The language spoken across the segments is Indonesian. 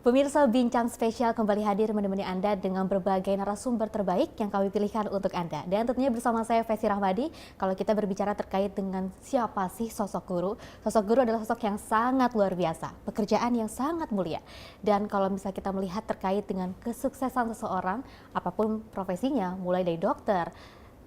Pemirsa Bincang Spesial kembali hadir menemani Anda dengan berbagai narasumber terbaik yang kami pilihkan untuk Anda. Dan tentunya bersama saya Fesi Rahmadi, kalau kita berbicara terkait dengan siapa sih sosok guru. Sosok guru adalah sosok yang sangat luar biasa, pekerjaan yang sangat mulia. Dan kalau misalnya kita melihat terkait dengan kesuksesan seseorang, apapun profesinya, mulai dari dokter,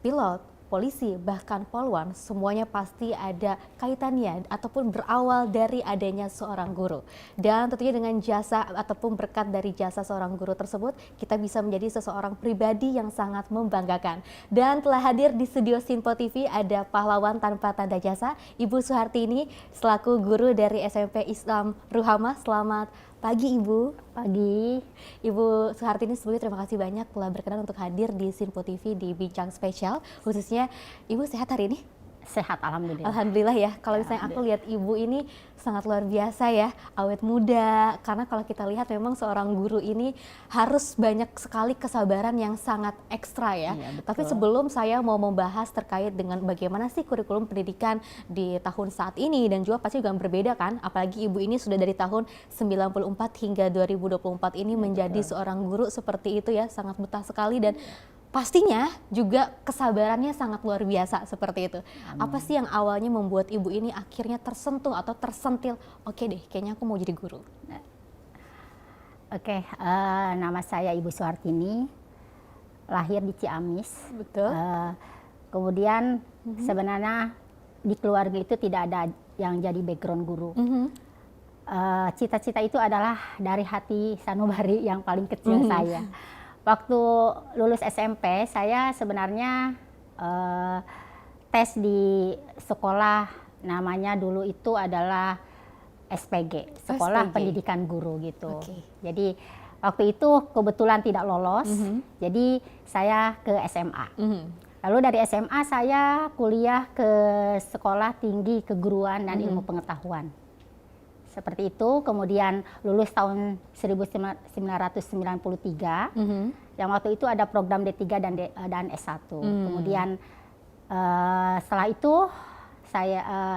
pilot, polisi, bahkan polwan, semuanya pasti ada kaitannya ataupun berawal dari adanya seorang guru. Dan tentunya dengan jasa ataupun berkat dari jasa seorang guru tersebut, kita bisa menjadi seseorang pribadi yang sangat membanggakan. Dan telah hadir di studio Sinpo TV ada pahlawan tanpa tanda jasa, Ibu Suhartini, selaku guru dari SMP Islam Ruhama. Selamat pagi Ibu. Pagi. Ibu Suhartini, sebelumnya terima kasih banyak telah berkenan untuk hadir di Sinpo TV di Bincang Spesial. Khususnya Ibu sehat hari ini? Sehat, alhamdulillah. Alhamdulillah ya. Kalau misalnya aku lihat Ibu ini sangat luar biasa ya, awet muda. Karena kalau kita lihat memang seorang guru ini harus banyak sekali kesabaran yang sangat ekstra ya. Iya, tapi sebelum saya mau membahas terkait dengan bagaimana sih kurikulum pendidikan di tahun saat ini, dan juga pasti juga berbeda kan, apalagi Ibu ini sudah dari tahun 94 hingga 2024 ini menjadi seorang guru seperti itu ya, sangat betah sekali dan pastinya juga kesabarannya sangat luar biasa seperti itu. Apa sih yang awalnya membuat Ibu ini akhirnya tersentuh atau tersentil, oke deh kayaknya aku mau jadi guru? Oke, nama saya Ibu Suhartini, lahir di Ciamis. Betul. Kemudian sebenarnya di keluarga itu tidak ada yang jadi background guru. Cita-cita itu adalah dari hati sanubari yang paling kecil saya. Waktu lulus SMP, saya sebenarnya tes di sekolah, namanya dulu itu adalah SPG, Sekolah Pendidikan Guru gitu. Jadi waktu itu kebetulan tidak lolos, jadi saya ke SMA. Lalu dari SMA saya kuliah ke Sekolah Tinggi Keguruan dan Ilmu Pengetahuan. Seperti itu, kemudian lulus tahun 1993, yang waktu itu ada program D3 dan S1. Kemudian setelah itu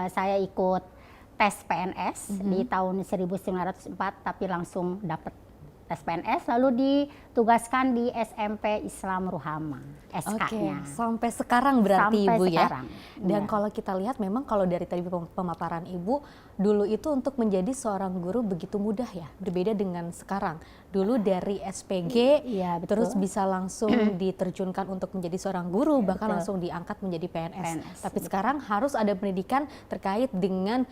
saya ikut tes PNS di tahun 1904, tapi langsung dapat tes PNS, lalu ditugaskan di SMP Islam Ruhama, SK-nya. Sampai sekarang berarti sampai Ibu sekarang, ya? Dan kalau kita lihat memang kalau dari tadi pemaparan Ibu, dulu itu untuk menjadi seorang guru begitu mudah ya, berbeda dengan sekarang. Dulu dari SPG, ya, terus bisa langsung diterjunkan untuk menjadi seorang guru, bahkan langsung diangkat menjadi PNS. Tapi sekarang harus ada pendidikan terkait dengan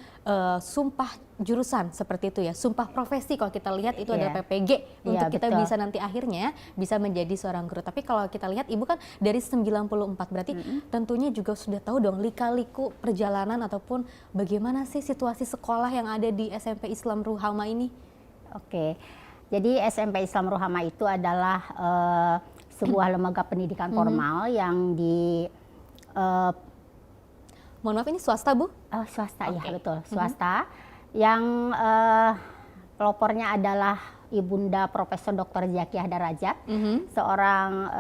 sumpah jurusan seperti itu ya, sumpah profesi. Kalau kita lihat itu adalah PPG untuk kita bisa nanti akhirnya bisa menjadi seorang guru. Tapi kalau kita lihat Ibu kan dari 94, berarti tentunya juga sudah tahu dong lika-liku perjalanan ataupun bagaimana sih situasi sekolah yang ada di SMP Islam Ruhama ini. Oke, jadi SMP Islam Ruhama itu adalah sebuah lembaga pendidikan formal yang di mohon maaf, ini swasta Bu? Swasta, ya betul, swasta. Yang pelopornya adalah Ibunda Profesor Dr. Zakiah Darajat, seorang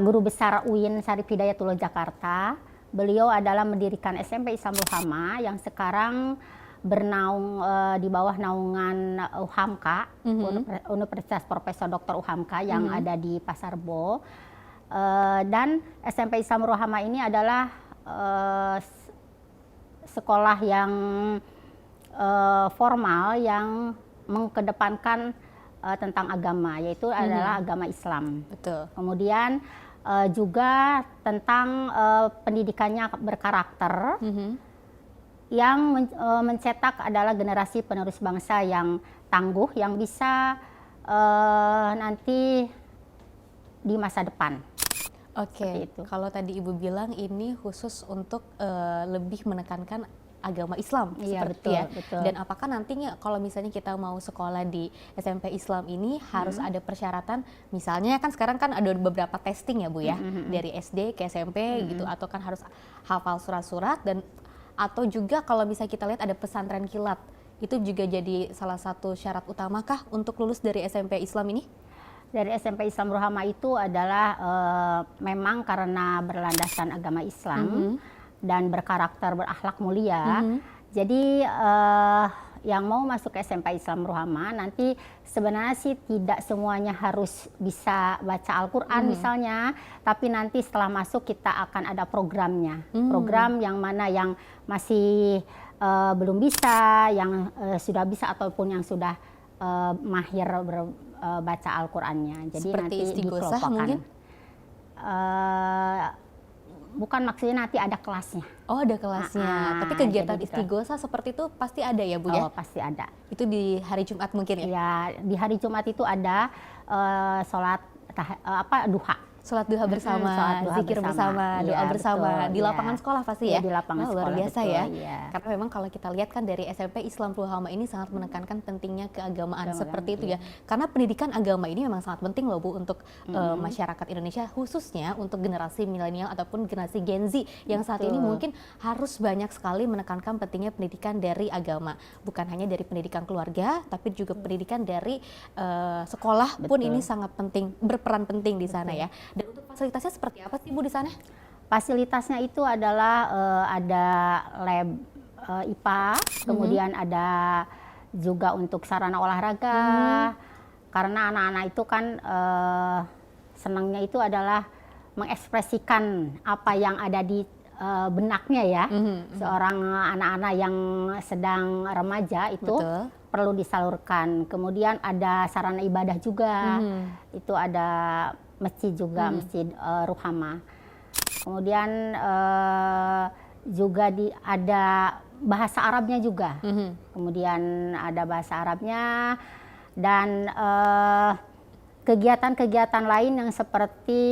guru besar UIN Syarif Hidayatullah Jakarta. Beliau adalah mendirikan SMP Islam Ruhama yang sekarang bernaung di bawah naungan UHAMKA, Universitas Profesor Dr. UHAMKA yang ada di Pasar Bo. Dan SMP Islam Ruhama ini adalah sekolah yang formal yang mengedepankan tentang agama, yaitu adalah agama Islam. Betul. Kemudian juga tentang pendidikannya berkarakter, yang mencetak adalah generasi penerus bangsa yang tangguh, yang bisa nanti di masa depan. Oke, kalau tadi Ibu bilang ini khusus untuk lebih menekankan agama Islam, seperti betul, ya. betul. Dan apakah nantinya kalau misalnya kita mau sekolah di SMP Islam ini harus ada persyaratan, misalnya kan sekarang kan ada beberapa testing ya Bu ya, dari SD ke SMP gitu, atau kan harus hafal surat-surat, dan atau juga kalau misalnya kita lihat ada pesantren kilat, itu juga jadi salah satu syarat utamakah untuk lulus dari SMP Islam ini? Dari SMP Islam Ruhama itu adalah memang karena berlandaskan agama Islam dan berkarakter berakhlak mulia. Jadi yang mau masuk ke SMP Islam Ruhama nanti sebenarnya sih tidak semuanya harus bisa baca Al-Quran misalnya, tapi nanti setelah masuk kita akan ada programnya. Program yang mana yang masih belum bisa, yang sudah bisa ataupun yang sudah mahir baca Al-Qurannya. Jadi seperti nanti istighosah dikelompokkan. mungkin? Bukan, maksudnya nanti ada kelasnya. Oh, ada kelasnya. Tapi kegiatan jadi istighosah seperti itu pasti ada ya, Bu ya? Oh, pasti ada. Itu di hari Jumat mungkin ya? Ya, di hari Jumat itu ada sholat duha. Sholat duha bersama, sholat duha zikir bersama, bersama. doa Iya, bersama betul, di iya. lapangan sekolah pasti Iya, ya? di lapangan Wah, sekolah, luar biasa betul, ya. iya. Karena memang kalau kita lihat kan dari SMP Islam Ruhama ini sangat menekankan pentingnya keagamaan seperti itu ya. Karena pendidikan agama ini memang sangat penting loh Bu untuk masyarakat Indonesia, khususnya untuk generasi milenial ataupun generasi Gen Z yang saat ini mungkin harus banyak sekali menekankan pentingnya pendidikan dari agama. Bukan hanya dari pendidikan keluarga, tapi juga pendidikan dari sekolah pun ini sangat penting, berperan penting di sana ya. Dan untuk fasilitasnya seperti apa sih Bu di sana? Fasilitasnya itu adalah ada lab IPA, kemudian ada juga untuk sarana olahraga. Karena anak-anak itu kan senangnya itu adalah mengekspresikan apa yang ada di benaknya ya. Seorang anak-anak yang sedang remaja itu perlu disalurkan. Kemudian ada sarana ibadah juga. Itu ada masjid juga, masjid Ruhama. Kemudian juga ada bahasa Arabnya juga. Kemudian ada bahasa Arabnya dan kegiatan-kegiatan lain yang seperti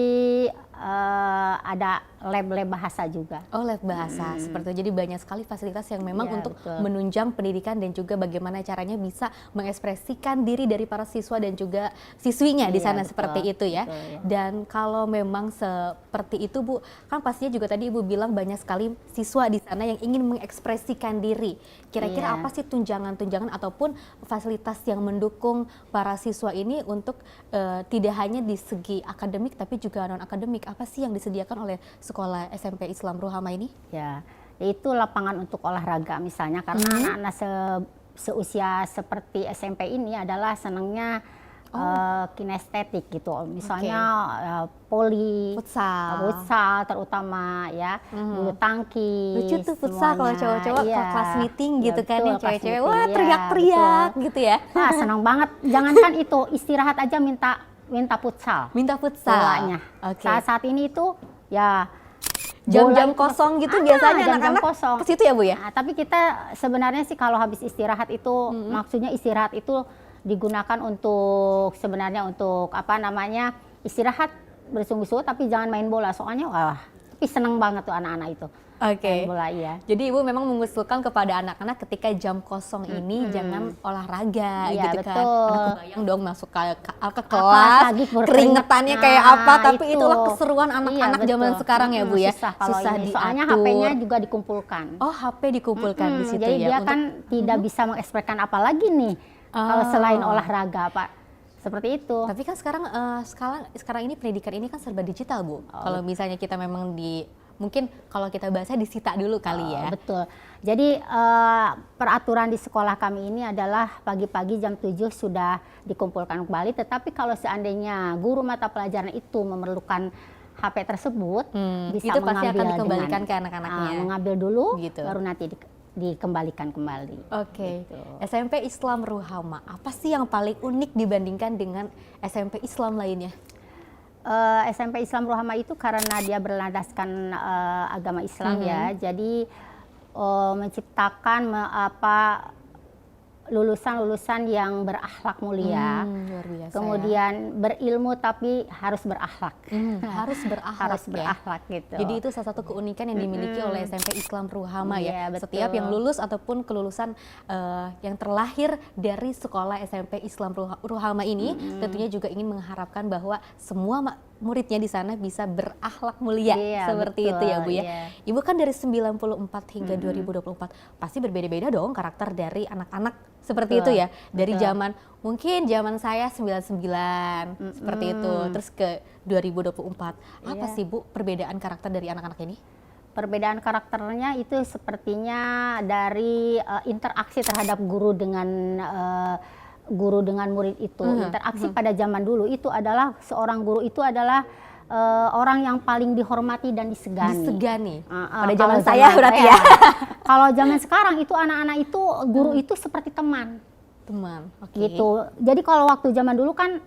ada lab-lab bahasa juga. Oh, lab bahasa seperti itu. Jadi banyak sekali fasilitas yang memang Ya, untuk betul. menunjang pendidikan dan juga bagaimana caranya bisa mengekspresikan diri dari para siswa dan juga siswinya di Iya, sana betul, seperti itu ya. betul, ya. Dan kalau memang seperti itu Bu, kan pastinya juga tadi Ibu bilang banyak sekali siswa di sana yang ingin mengekspresikan diri. Kira-kira Iya. apa sih tunjangan-tunjangan ataupun fasilitas yang mendukung para siswa ini untuk tidak hanya di segi akademik tapi juga non akademik? Apa sih yang disediakan oleh sekolah SMP Islam Ruhama ini? Ya, itu lapangan untuk olahraga misalnya karena anak-anak seusia seperti SMP ini adalah senangnya kinestetik gitu. Misalnya voli, futsal terutama ya, bulu tangkis. Lucu tuh futsal kalau cowok-cowok ke kelas meeting gitu kan ya, cewek-cewek wah teriak-teriak gitu ya. Wah, senang banget. Jangankan itu, istirahat aja minta futsal. Minta futsal. Bolanya. Oke. Saat ini itu ya Jam-jam kosong gitu biasanya jam-jam anak-anak kosong. ke situ ya Bu ya? Nah, tapi kita sebenarnya sih kalau habis istirahat itu maksudnya istirahat itu digunakan untuk sebenarnya untuk apa namanya istirahat bersungguh-sungguh tapi jangan main bola soalnya wah tapi seneng banget tuh anak-anak itu Oke. main bola iya. Jadi Ibu memang mengusulkan kepada anak-anak ketika jam kosong ini jangan olahraga Iya, gitu kan. betul. Karena kebayang dong masuk ke kelas, lagi keringetannya kayak Nah, apa, tapi itu. itulah keseruan anak-anak Iya, zaman betul. sekarang ya Bu ya. Susah ini. Soalnya diatur. HP-nya juga dikumpulkan. Oh, HP dikumpulkan di situ Jadi ya. dia untuk- kan tidak bisa mengekspresikan apa lagi nih kalau selain olahraga Pak. Seperti itu. Tapi kan sekarang ini pendidikan ini kan serba digital Bu. Kalau misalnya kita memang mungkin kalau kita bahasnya disita dulu kali ya. Betul. Jadi peraturan di sekolah kami ini adalah pagi-pagi jam 7 sudah dikumpulkan kembali. Tetapi kalau seandainya guru mata pelajaran itu memerlukan HP tersebut, bisa itu pasti akan mengambil dikembalikan dengan, ke anak-anaknya. mengambil dulu, Gitu. baru nanti dikembalikan kembali. Oke, Gitu. SMP Islam Ruhama, apa sih yang paling unik dibandingkan dengan SMP Islam lainnya? SMP Islam Ruhama itu karena dia berlandaskan agama Islam ya, jadi menciptakan lulusan-lulusan yang berakhlak mulia, Luar biasa. kemudian berilmu tapi harus berakhlak, Harus berakhlak. harus ya? berakhlak gitu. Jadi itu salah satu keunikan yang dimiliki oleh SMP Islam Ruhama ya. Iya, betul. Setiap yang lulus ataupun kelulusan yang terlahir dari sekolah SMP Islam Ruhama ini tentunya juga ingin mengharapkan bahwa semua muridnya di sana bisa berakhlak mulia Iya, seperti betul, itu ya Bu ya. iya. Ibu kan dari 94 hingga 2024 pasti berbeda-beda dong karakter dari anak-anak seperti Betul, itu ya. Dari betul. zaman saya 99 seperti itu terus ke 2024. Apa Iya. sih Bu perbedaan karakter dari anak-anak ini? Perbedaan karakternya itu sepertinya dari interaksi terhadap guru dengan murid itu. Interaksi pada zaman dulu itu adalah seorang guru itu adalah orang yang paling dihormati dan disegani. Disegani. Pada Kalau zaman saya berarti ya. Kalau zaman sekarang itu anak-anak itu guru itu seperti teman. Teman. Gitu. Jadi kalau waktu zaman dulu kan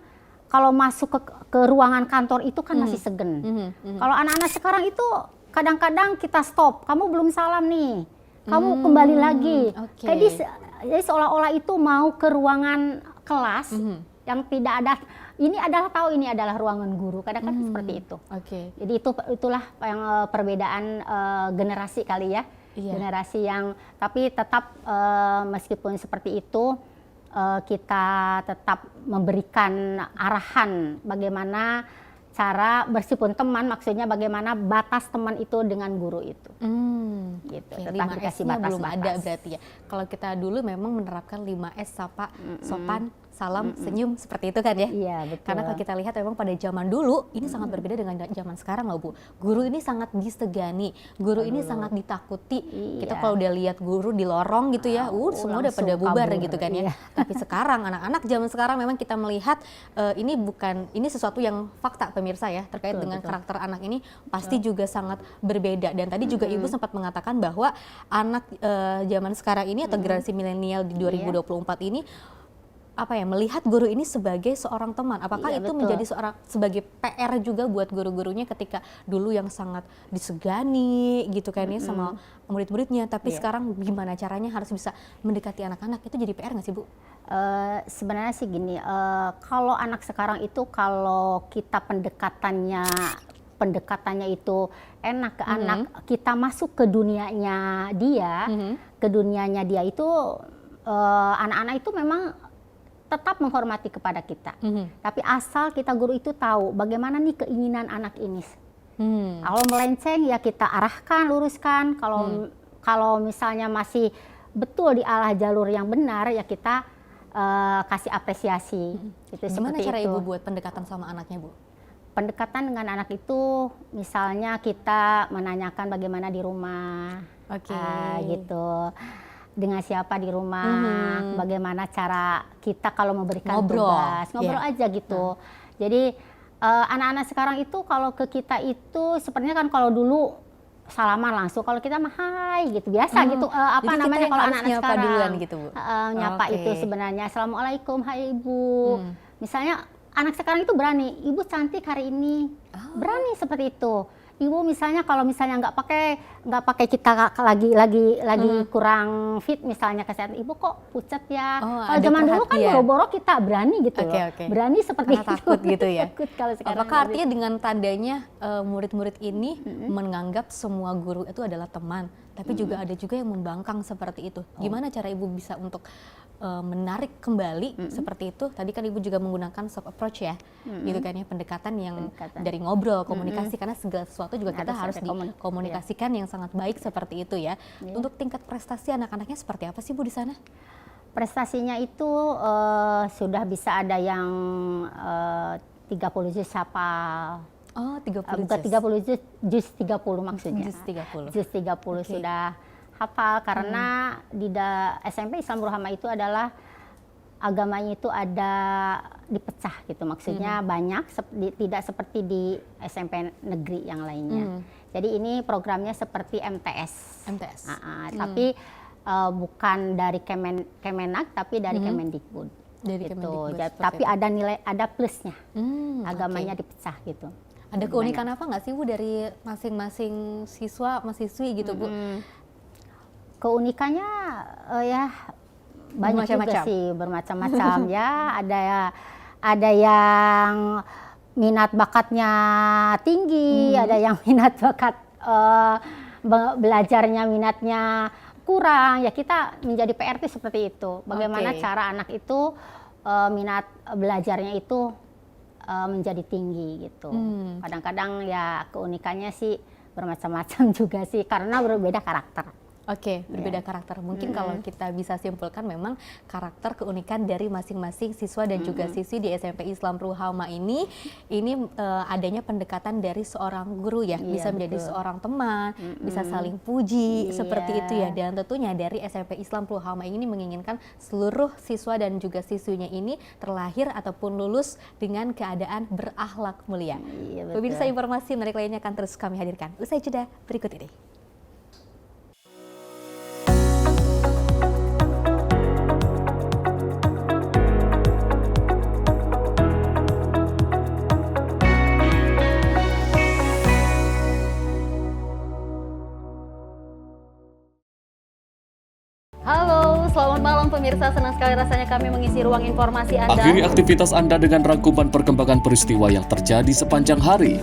kalau masuk ke ruangan kantor itu kan masih segen. Kalau anak-anak sekarang itu kadang-kadang kita stop. Kamu belum salam nih. Kamu kembali lagi. Jadi seolah-olah itu mau ke ruangan kelas yang tidak ada. Ini adalah ruangan guru. Kadang-kadang seperti itu. Jadi itulah yang perbedaan generasi kali ya. Generasi yang tapi tetap meskipun seperti itu kita tetap memberikan arahan bagaimana cara meskipun teman, maksudnya bagaimana batas teman itu dengan guru itu. Gitu. Tetap dikasih batas-batas. Belum ada berarti ya. Kalau kita dulu memang menerapkan 5S, sapa, sopan, salam, senyum, seperti itu kan ya? Iya, betul. Karena kalau kita lihat memang pada zaman dulu ini sangat berbeda dengan zaman sekarang loh Bu. Guru ini sangat disegani, guru ini sangat ditakuti. Kita kalau udah lihat guru di lorong gitu ya, semua udah pada bubar gitu kan ya. Tapi sekarang anak-anak zaman sekarang memang kita melihat ini sesuatu yang fakta pemirsa ya, terkait dengan karakter anak ini pasti juga sangat berbeda. Dan tadi juga Ibu sempat mengatakan bahwa anak zaman sekarang ini atau generasi milenial di 2024 ini melihat guru ini sebagai seorang teman. Apakah itu menjadi sebagai PR juga buat guru-gurunya ketika dulu yang sangat disegani gitu kan ya sama murid-muridnya, tapi sekarang gimana caranya harus bisa mendekati anak-anak, itu jadi PR nggak sih Bu? Sebenarnya sih gini, kalau anak sekarang itu kalau kita pendekatannya itu enak ke anak, kita masuk ke dunianya dia, itu anak-anak itu memang tetap menghormati kepada kita. Tapi asal kita guru itu tahu bagaimana nih keinginan anak ini. Kalau melenceng ya kita arahkan, luruskan. Kalau misalnya masih betul di arah jalur yang benar ya kita kasih apresiasi. Gimana cara Ibu buat pendekatan sama anaknya Bu? Pendekatan dengan anak itu misalnya kita menanyakan bagaimana di rumah, gitu. Dengan siapa di rumah, bagaimana cara kita kalau memberikan tugas, ngobrol aja gitu. Jadi anak-anak sekarang itu kalau ke kita itu sepertinya kan kalau dulu salaman langsung, kalau kita mah hai gitu biasa gitu. Namanya kalau anak-anak sekarang duluan gitu Bu? Nyapa itu sebenarnya assalamualaikum, hai ibu. Misalnya anak sekarang itu berani, ibu cantik hari ini, berani seperti itu. Ibu misalnya kalau misalnya nggak pakai kita lagi kurang fit misalnya kesehatan, ibu kok pucat ya. Kalau zaman dulu kan boro-boro kita berani gitu loh. Berani seperti itu. Takut gitu ya. Takut kalau sekarang. Apakah artinya dengan tandanya murid-murid ini menganggap semua guru itu adalah teman, tapi juga ada juga yang membangkang seperti itu. Gimana cara Ibu bisa untuk menarik kembali seperti itu? Tadi kan Ibu juga menggunakan soft approach ya, gitu kan ya, pendekatan yang dari ngobrol, komunikasi, karena segala sesuatu juga kita harus dikomunikasikan yang sangat baik seperti itu ya. Untuk tingkat prestasi anak-anaknya seperti apa sih Bu di sana? Prestasinya itu sudah bisa ada yang 30 juz hafal. 30 bukan 30 juz 30 maksudnya. Juz 30 sudah hafal karena di SMP Islam Rahmah itu adalah agamanya itu ada dipecah gitu, maksudnya banyak, tidak seperti di SMP negeri yang lainnya. Jadi ini programnya seperti MTS. Tapi bukan dari Kemenak tapi dari Kemendikbud. Tapi ada nilai, ada plusnya. Agamanya dipecah gitu. Ada keunikan apa nggak sih Bu dari masing-masing siswa mahasiswi gitu Bu? Keunikannya ya banyak juga sih, bermacam-macam ya. Ada yang minat bakatnya tinggi, ada yang minat bakat belajarnya minatnya kurang. Ya kita menjadi PRT seperti itu. Bagaimana cara anak itu minat belajarnya itu menjadi tinggi gitu. Kadang-kadang ya keunikannya sih bermacam-macam juga sih karena berbeda karakter. Oke, berbeda karakter. Mungkin kalau kita bisa simpulkan memang karakter keunikan dari masing-masing siswa dan juga siswi di SMP Islam Ruhama ini adanya pendekatan dari seorang guru ya, bisa menjadi seorang teman, bisa saling puji, seperti itu ya. Dan tentunya dari SMP Islam Ruhama ini menginginkan seluruh siswa dan juga siswinya ini terlahir ataupun lulus dengan keadaan berakhlak mulia. Iya, betul. Pemirsa, informasi menarik lainnya akan terus kami hadirkan usai jeda berikut ini. Halo, selamat malam pemirsa. Senang sekali rasanya kami mengisi ruang informasi Anda. Akhiri aktivitas Anda dengan rangkuman perkembangan peristiwa yang terjadi sepanjang hari.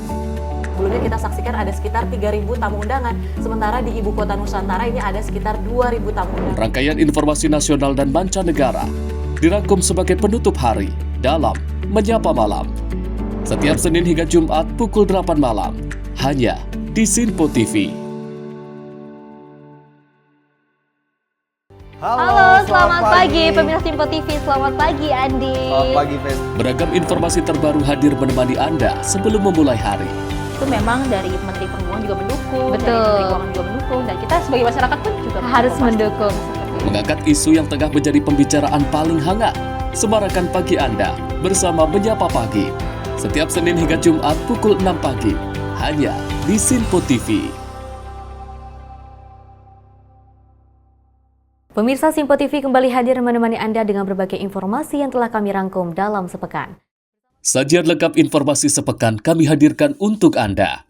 Sebelumnya kita saksikan ada sekitar 3.000 tamu undangan, sementara di Ibu Kota Nusantara ini ada sekitar 2.000 tamu undangan. Rangkaian informasi nasional dan mancanegara dirangkum sebagai penutup hari dalam Menyapa Malam. Setiap Senin hingga Jumat pukul 8 malam, hanya di Sinpo TV. Halo, selamat pagi pemirsa Simpo TV. Selamat pagi Andi. Selamat pagi, Fen. Beragam informasi terbaru hadir menemani Anda sebelum memulai hari. Itu memang dari Menteri Perhubungan juga mendukung, Betul. dari Menteri Keuangan juga mendukung, dan kita sebagai masyarakat pun juga Harus mendukung. Mengangkat isu yang tengah menjadi pembicaraan paling hangat. Semarakan pagi Anda bersama Menyapa Pagi. Setiap Senin hingga Jumat pukul 6 pagi, hanya di Sinpo TV. Pemirsa Simpo TV kembali hadir menemani Anda dengan berbagai informasi yang telah kami rangkum dalam sepekan. Sajian lengkap informasi sepekan kami hadirkan untuk Anda.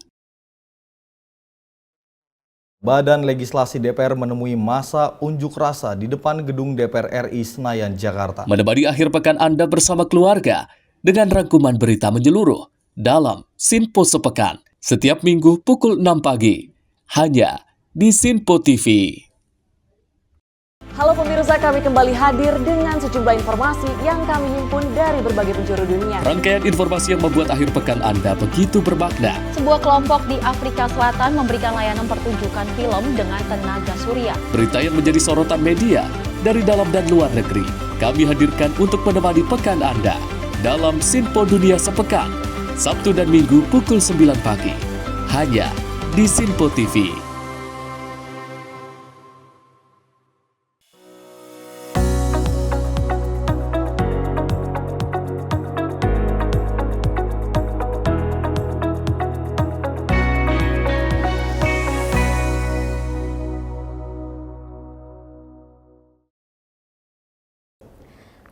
Badan Legislasi DPR menemui masa unjuk rasa di depan gedung DPR RI Senayan, Jakarta. Menemani akhir pekan Anda bersama keluarga dengan rangkuman berita menyeluruh dalam Sinpo Sepekan. Setiap minggu pukul 6 pagi, hanya di Sinpo TV. Halo pemirsa, kami kembali hadir dengan sejumlah informasi yang kami himpun dari berbagai penjuru dunia. Rangkaian informasi yang membuat akhir pekan Anda begitu bermakna. Sebuah kelompok di Afrika Selatan memberikan layanan pertunjukan film dengan tenaga surya. Berita yang menjadi sorotan media dari dalam dan luar negeri, kami hadirkan untuk menemani pekan Anda dalam Sinpo Dunia Sepekan, Sabtu dan Minggu pukul 9 pagi, hanya di Sinpo TV.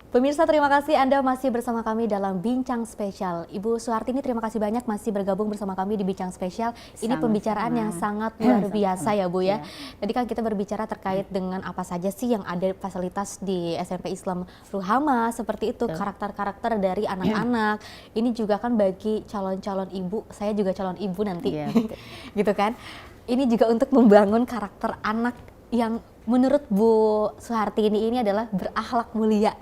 Pemirsa, terima kasih Anda masih bersama kami dalam Bincang Spesial. Ibu Suhartini, terima kasih banyak masih bergabung bersama kami di Bincang Spesial. Ini Sama-sama. pembicaraan yang sangat luar biasa ya Bu ya. Tadi kan kita berbicara terkait dengan apa saja sih yang ada fasilitas di SMP Islam Ruhama, seperti itu, karakter-karakter dari anak-anak. Ini juga kan bagi calon-calon ibu, saya juga calon ibu nanti, Iya, gitu kan. Ini juga untuk membangun karakter anak yang menurut Bu Suhartini ini adalah berakhlak mulia.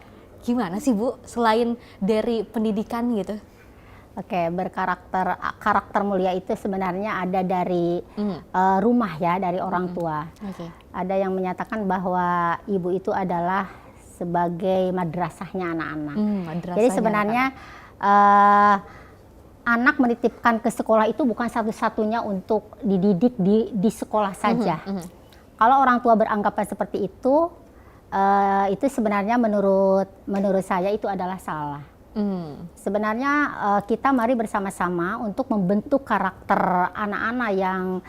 Gimana sih Bu, selain dari pendidikan gitu? Oke, karakter mulia itu sebenarnya ada dari rumah ya, dari orang tua. Oke. Ada yang menyatakan bahwa ibu itu adalah sebagai madrasahnya anak-anak. Madrasahnya Jadi sebenarnya anak menitipkan ke sekolah itu bukan satu-satunya untuk dididik di sekolah saja. Kalau orang tua beranggapan seperti itu sebenarnya menurut saya itu adalah salah. Sebenarnya kita mari bersama-sama untuk membentuk karakter anak-anak yang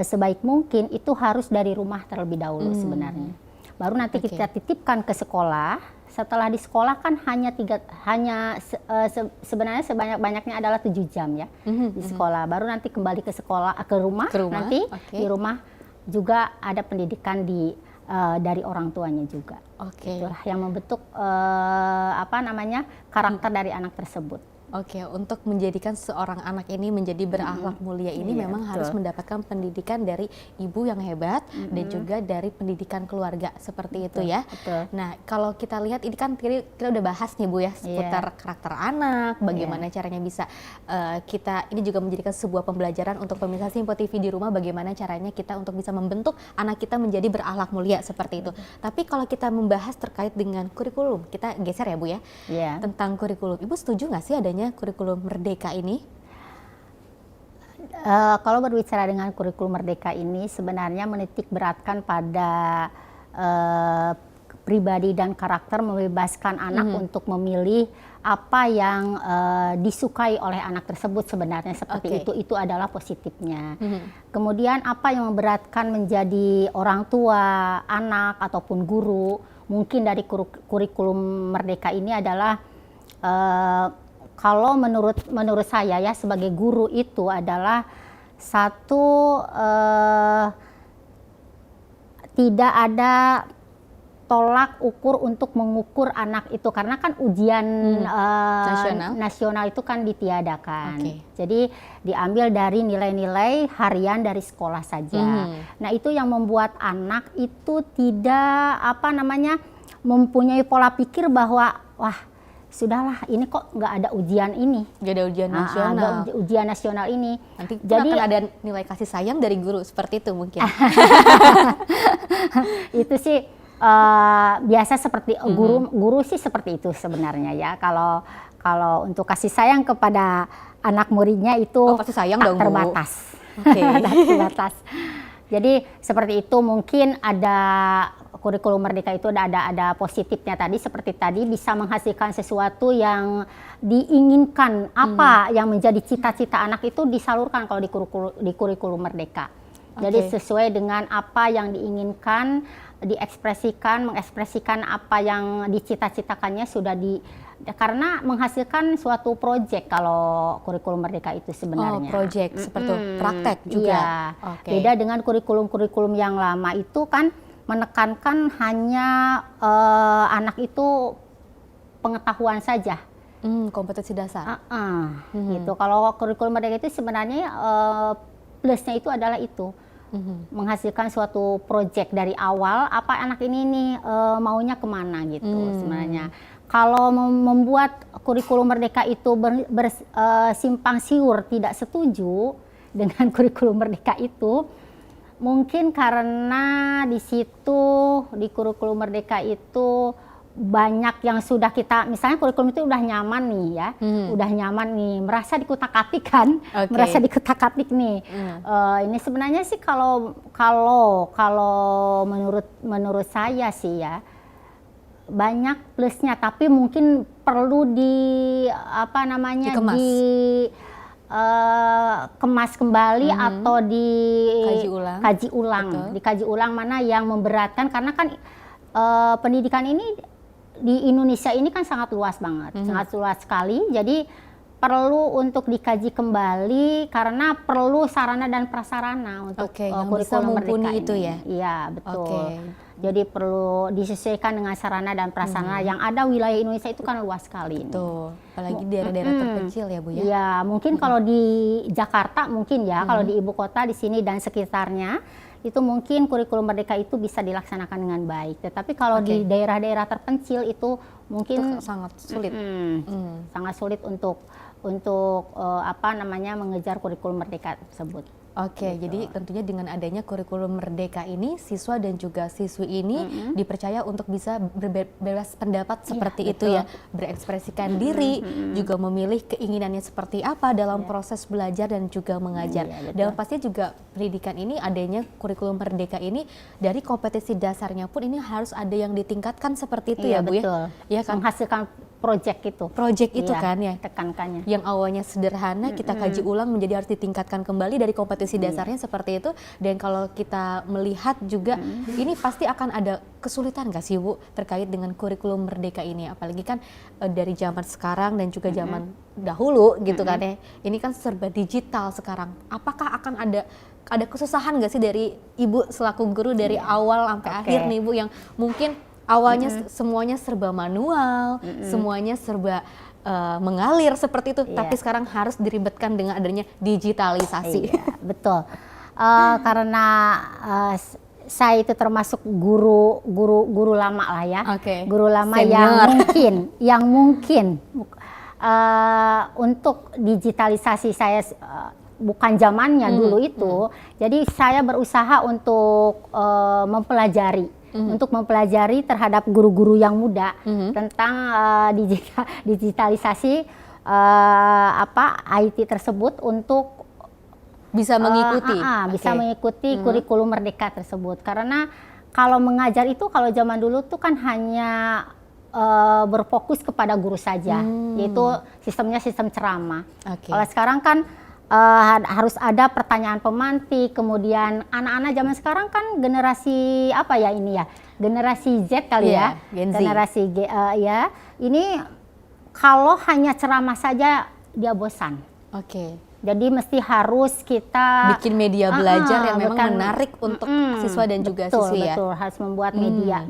sebaik mungkin itu harus dari rumah terlebih dahulu sebenarnya. Baru nanti kita titipkan ke sekolah. Setelah di sekolah kan sebenarnya sebanyak-banyaknya adalah 7 jam ya di sekolah. Baru nanti kembali ke sekolah ke rumah. Nanti di rumah juga ada pendidikan dari orang tuanya juga. Itulah yang membentuk karakter dari anak tersebut. Oke, untuk menjadikan seorang anak ini menjadi berakhlak mulia ini Iya, memang harus betul. mendapatkan pendidikan dari ibu yang hebat dan juga dari pendidikan keluarga seperti itu ya. betul. Nah, kalau kita lihat ini kan kita udah bahas nih Bu ya seputar karakter anak, bagaimana caranya bisa kita ini juga menjadikan sebuah pembelajaran untuk pemirsa Simpo TV di rumah bagaimana caranya kita untuk bisa membentuk anak kita menjadi berakhlak mulia seperti itu. Tapi kalau kita membahas terkait dengan kurikulum, kita geser ya Bu ya. Iya. Tentang kurikulum, Ibu setuju nggak sih adanya kurikulum merdeka ini? Kalau berbicara dengan kurikulum merdeka ini sebenarnya menitik beratkan pada pribadi dan karakter, membebaskan anak untuk memilih apa yang disukai oleh anak tersebut sebenarnya seperti itu adalah positifnya. Kemudian apa yang memberatkan menjadi orang tua, anak ataupun guru, mungkin dari kurikulum merdeka ini adalah kalau menurut saya ya sebagai guru itu adalah satu tidak ada tolak ukur untuk mengukur anak itu karena kan ujian nasional itu kan ditiadakan. Jadi diambil dari nilai-nilai harian dari sekolah saja. Nah, itu yang membuat anak itu tidak mempunyai pola pikir bahwa wah sudahlah ini kok nggak ada ujian ini. Nggak ada ujian nasional. Nggak ujian nasional ini. Nanti jadi akan ada nilai kasih sayang dari guru seperti itu mungkin. Itu sih biasa seperti guru sih seperti itu sebenarnya ya. Kalau untuk kasih sayang kepada anak muridnya itu kasih sayang tak dong, terbatas. Tak terbatas. Jadi seperti itu mungkin ada kurikulum merdeka itu ada positifnya tadi seperti tadi bisa menghasilkan sesuatu yang diinginkan apa yang menjadi cita-cita anak itu disalurkan kalau di kurikulum merdeka. Jadi sesuai dengan apa yang diinginkan mengekspresikan apa yang dicita-citakannya karena menghasilkan suatu proyek kalau kurikulum merdeka itu sebenarnya. Proyek seperti praktek juga. Iya. Beda dengan kurikulum yang lama itu kan menekankan hanya anak itu pengetahuan saja. Kompetensi dasar. Gitu. Kalau kurikulum merdeka itu sebenarnya plusnya itu adalah itu. Menghasilkan suatu proyek dari awal apa anak ini nih maunya kemana gitu sebenarnya. Kalau membuat kurikulum merdeka itu simpang siur tidak setuju dengan kurikulum merdeka itu mungkin karena di situ di kurikulum merdeka itu banyak yang sudah kita, misalnya kurikulum itu udah nyaman nih ya, udah nyaman nih, merasa dikutak-atik kan, merasa dikutak-atik nih. Ini sebenarnya sih kalau menurut saya sih ya banyak plusnya, tapi mungkin perlu kemas kembali atau dikaji ulang mana yang memberatkan karena kan pendidikan ini di Indonesia ini kan sangat luas banget, sangat luas sekali. Jadi perlu untuk dikaji kembali karena perlu sarana dan prasarana untuk kurikulum merdeka itu ini. Ya. Iya, betul. Jadi perlu disesuaikan dengan sarana dan prasarana yang ada. Wilayah Indonesia itu kan luas sekali. Betul. Apalagi daerah-daerah terpencil ya Bu ya. Iya, mungkin kalau di Jakarta mungkin ya, kalau di ibu kota di sini dan sekitarnya itu mungkin kurikulum merdeka itu bisa dilaksanakan dengan baik. Tetapi kalau di daerah-daerah terpencil itu mungkin itu sangat sulit. Sangat sulit untuk mengejar kurikulum merdeka tersebut. Gitu. Jadi tentunya dengan adanya kurikulum merdeka ini, siswa dan juga siswi ini dipercaya untuk bisa berbebas pendapat seperti itu ya, berekspresikan diri, juga memilih keinginannya seperti apa dalam proses belajar dan juga mengajar. Dan pasti juga pendidikan ini adanya kurikulum merdeka ini dari kompetensi dasarnya pun ini harus ada yang ditingkatkan seperti itu ya Bu ya. Ya kan? Menghasilkan proyek itu. Itu kan ya. Tekankannya. Yang awalnya sederhana kita kaji ulang menjadi harus ditingkatkan kembali dari kompetensi dasarnya seperti itu. Dan kalau kita melihat juga ini pasti akan ada kesulitan nggak sih Bu terkait dengan kurikulum merdeka ini, apalagi kan dari zaman sekarang dan juga zaman dahulu gitu kan ya. Ini kan serba digital sekarang. Apakah akan ada kesusahan nggak sih dari Ibu selaku guru dari awal sampai akhir nih Bu, yang mungkin awalnya semuanya serba manual, semuanya serba mengalir seperti itu, Iya. tapi sekarang harus diribetkan dengan adanya digitalisasi. Iya, betul. Karena saya itu termasuk guru lama lah ya. Oke. Guru lama Senior. yang mungkin untuk digitalisasi saya bukan zamannya dulu itu. Jadi saya berusaha untuk mempelajari terhadap guru-guru yang muda tentang digitalisasi IT tersebut untuk Bisa mengikuti. bisa Oke. mengikuti kurikulum Merdeka tersebut. Karena kalau mengajar itu kalau zaman dulu tuh kan hanya berfokus kepada guru saja, yaitu sistemnya sistem ceramah. Oke. Kalau sekarang kan harus ada pertanyaan pemantik, kemudian anak-anak zaman sekarang kan generasi apa ya ini ya, generasi Z kali Iya, ya, Gen Z. generasi ya. Ini kalau hanya ceramah saja dia bosan. Oke. Jadi mesti harus kita Bikin media belajar yang memang bukan- menarik untuk siswa dan juga betul, siswi ya. Betul, harus membuat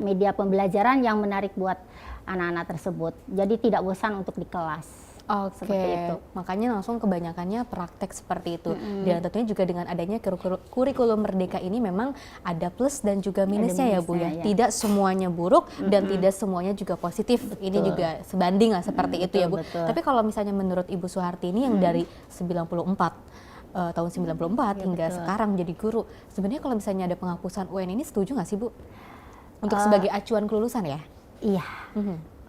media pembelajaran yang menarik buat anak-anak tersebut. Jadi tidak bosan untuk di kelas. Oke, Seperti itu. makanya langsung kebanyakannya praktek seperti itu. Dan tentunya juga dengan adanya kurikulum Merdeka ini memang ada plus dan juga minusnya ya Bu ya. minusnya, ya. Tidak semuanya buruk dan tidak semuanya juga positif. Ini juga sebanding lah seperti itu ya Bu. betul. Tapi kalau misalnya menurut Ibu Suharti ini yang dari 94 tahun 94 hingga sekarang jadi guru. Sebenarnya kalau misalnya ada penghapusan UN ini setuju nggak sih Bu? Untuk sebagai acuan kelulusan ya? Iya. Mhm.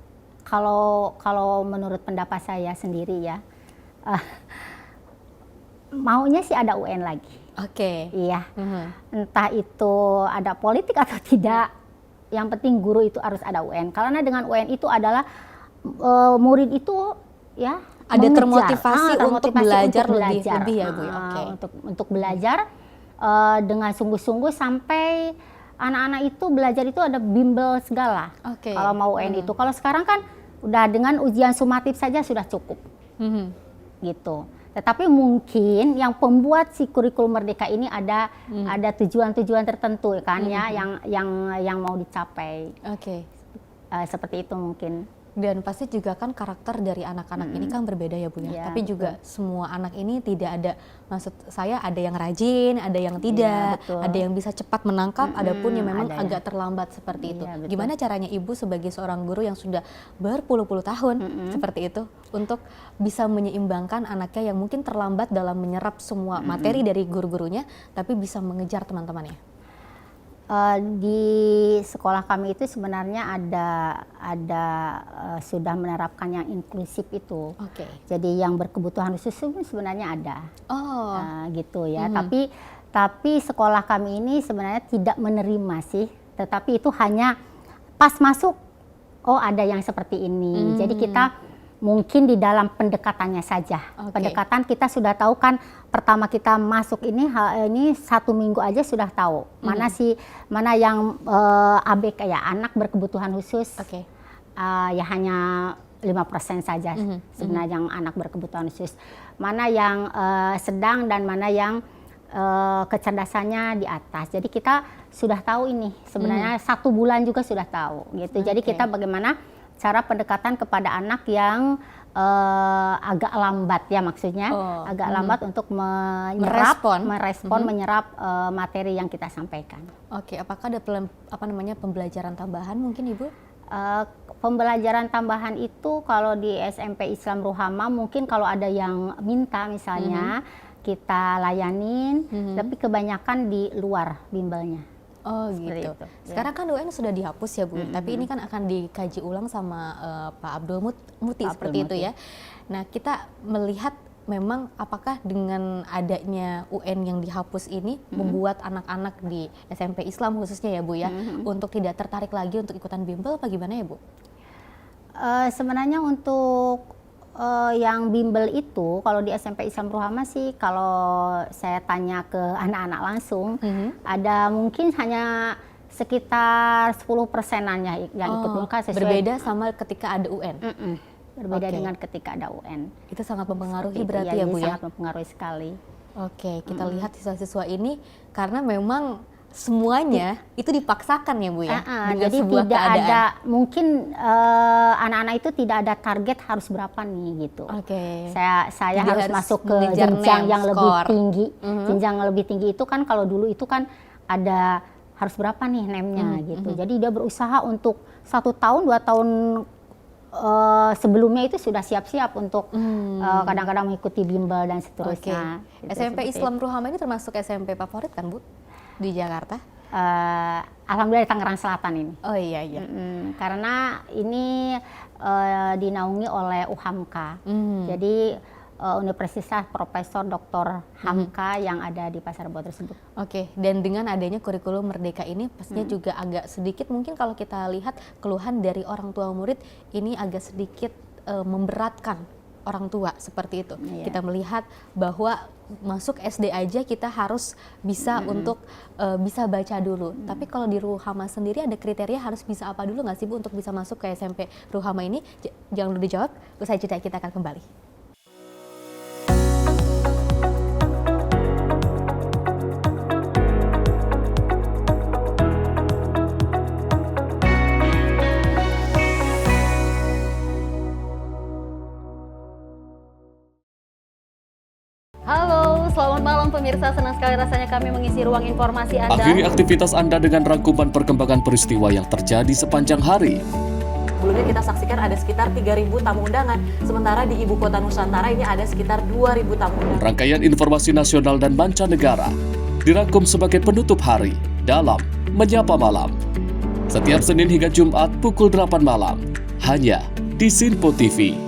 Kalau menurut pendapat saya sendiri ya, maunya sih ada UN lagi. Oke. Iya. Mhm. Entah itu ada politik atau tidak, yang penting guru itu harus ada UN. Karena dengan UN itu adalah murid itu ya Ada mengejar. termotivasi untuk belajar lebih ya, Bu, ya? Oke. Untuk belajar dengan sungguh-sungguh sampai anak-anak itu belajar itu ada bimbel segala. Oke. Kalau mau UN itu. Kalau sekarang kan udah dengan ujian sumatif saja sudah cukup Mhm. gitu. Tetapi mungkin yang pembuat si kurikulum Merdeka ini ada tujuan-tujuan tertentu kan ya yang mau dicapai. Oke. Seperti itu mungkin. Dan pasti juga kan karakter dari anak-anak ini kan berbeda ya Bu ya. Iya, Tapi juga semua anak ini tidak ada, maksud saya ada yang rajin, ada yang tidak, betul. ada yang bisa cepat menangkap, ada pun yang memang ada agak terlambat seperti itu. Iya, betul. Gimana caranya Ibu sebagai seorang guru yang sudah berpuluh-puluh tahun seperti itu untuk bisa menyeimbangkan anaknya yang mungkin terlambat dalam menyerap semua materi dari guru-gurunya, tapi bisa mengejar teman-temannya? Di sekolah kami itu sebenarnya ada sudah menerapkan yang inklusif itu. Oke. Jadi yang berkebutuhan khusus itu sebenarnya ada. Oh. Gitu ya. Tapi sekolah kami ini sebenarnya tidak menerima sih, tetapi itu hanya pas masuk oh ada yang seperti ini. Jadi kita mungkin di dalam pendekatannya saja. Oke. Pendekatan kita sudah tahu kan, pertama kita masuk ini 1 minggu aja sudah tahu mana yang ABK ya, anak berkebutuhan khusus. Oke. Ya hanya 5% saja sebenarnya yang anak berkebutuhan khusus. Mana yang sedang dan mana yang kecerdasannya di atas. Jadi kita sudah tahu ini sebenarnya 1 bulan juga sudah tahu gitu. Jadi Oke. kita bagaimana cara pendekatan kepada anak yang agak lambat ya maksudnya, agak lambat untuk merespon, menyerap materi yang kita sampaikan. Oke, apakah ada pembelajaran tambahan mungkin Ibu? Pembelajaran tambahan itu kalau di SMP Islam Ruhama mungkin kalau ada yang minta misalnya kita layanin, tapi kebanyakan di luar bimbelnya. Oh Seperti gitu. itu, ya. Sekarang kan UN sudah dihapus ya Bu, tapi ini kan akan dikaji ulang sama Pak Abdul Muti Pak seperti Abdul itu Muti. ya. Nah kita melihat memang apakah dengan adanya UN yang dihapus ini membuat anak-anak di SMP Islam khususnya ya Bu ya, untuk tidak tertarik lagi untuk ikutan bimbel apa gimana ya Bu? Sebenarnya untuk yang bimbel itu kalau di SMP Islam Ruhama sih kalau saya tanya ke anak-anak langsung ada mungkin hanya sekitar 10%-an yang ikut muka sesuai berbeda sama ketika ada UN. berbeda Oke. dengan ketika ada UN. Itu sangat mempengaruhi Seperti itu, berarti ya Bu ya. sangat mempengaruhi sekali. Oke, kita lihat siswa-siswa ini karena memang semuanya itu dipaksakan ya Bu ya, dengan Jadi sebuah tidak keadaan. ada, mungkin anak-anak itu tidak ada target harus berapa nih gitu. Oke. Saya Tidak harus harus masuk ke mengejar jenjang name, yang lebih skor. tinggi. Jenjang yang lebih tinggi itu kan kalau dulu itu kan ada harus berapa nih name-nya gitu. Jadi dia berusaha untuk 1 tahun 2 tahun sebelumnya itu sudah siap-siap untuk kadang-kadang mengikuti bimbel dan Oke. seterusnya. Gitu, SMP seperti Islam itu. Ruhama ini termasuk SMP favorit kan Bu di Jakarta? Alhamdulillah di Tangerang Selatan ini. Oh iya iya. Karena ini dinaungi oleh UHAMKA. Jadi Universitas Profesor Dr. Hamka yang ada di Pasar Rebo tersebut. Oke, dan dengan adanya kurikulum Merdeka ini pastinya juga agak sedikit mungkin kalau kita lihat keluhan dari orang tua murid ini agak sedikit memberatkan orang tua seperti itu. Iya. Kita melihat bahwa masuk SD aja kita harus bisa untuk bisa baca dulu. Tapi kalau di Ruhama sendiri ada kriteria harus bisa apa dulu nggak sih Bu untuk bisa masuk ke SMP Ruhama ini? Jangan dulu dijawab, usai jeda kita akan kembali. Halo, selamat malam pemirsa. Senang sekali rasanya kami mengisi ruang informasi Anda. Akhiri aktivitas Anda dengan rangkuman perkembangan peristiwa yang terjadi sepanjang hari. Sebelumnya kita saksikan ada sekitar 3.000 tamu undangan, sementara di Ibu Kota Nusantara ini ada sekitar 2.000 tamu undangan. Rangkaian informasi nasional dan mancanegara dirangkum sebagai penutup hari dalam Menyapa Malam. Setiap Senin hingga Jumat pukul 8 malam, hanya di Sinpo TV.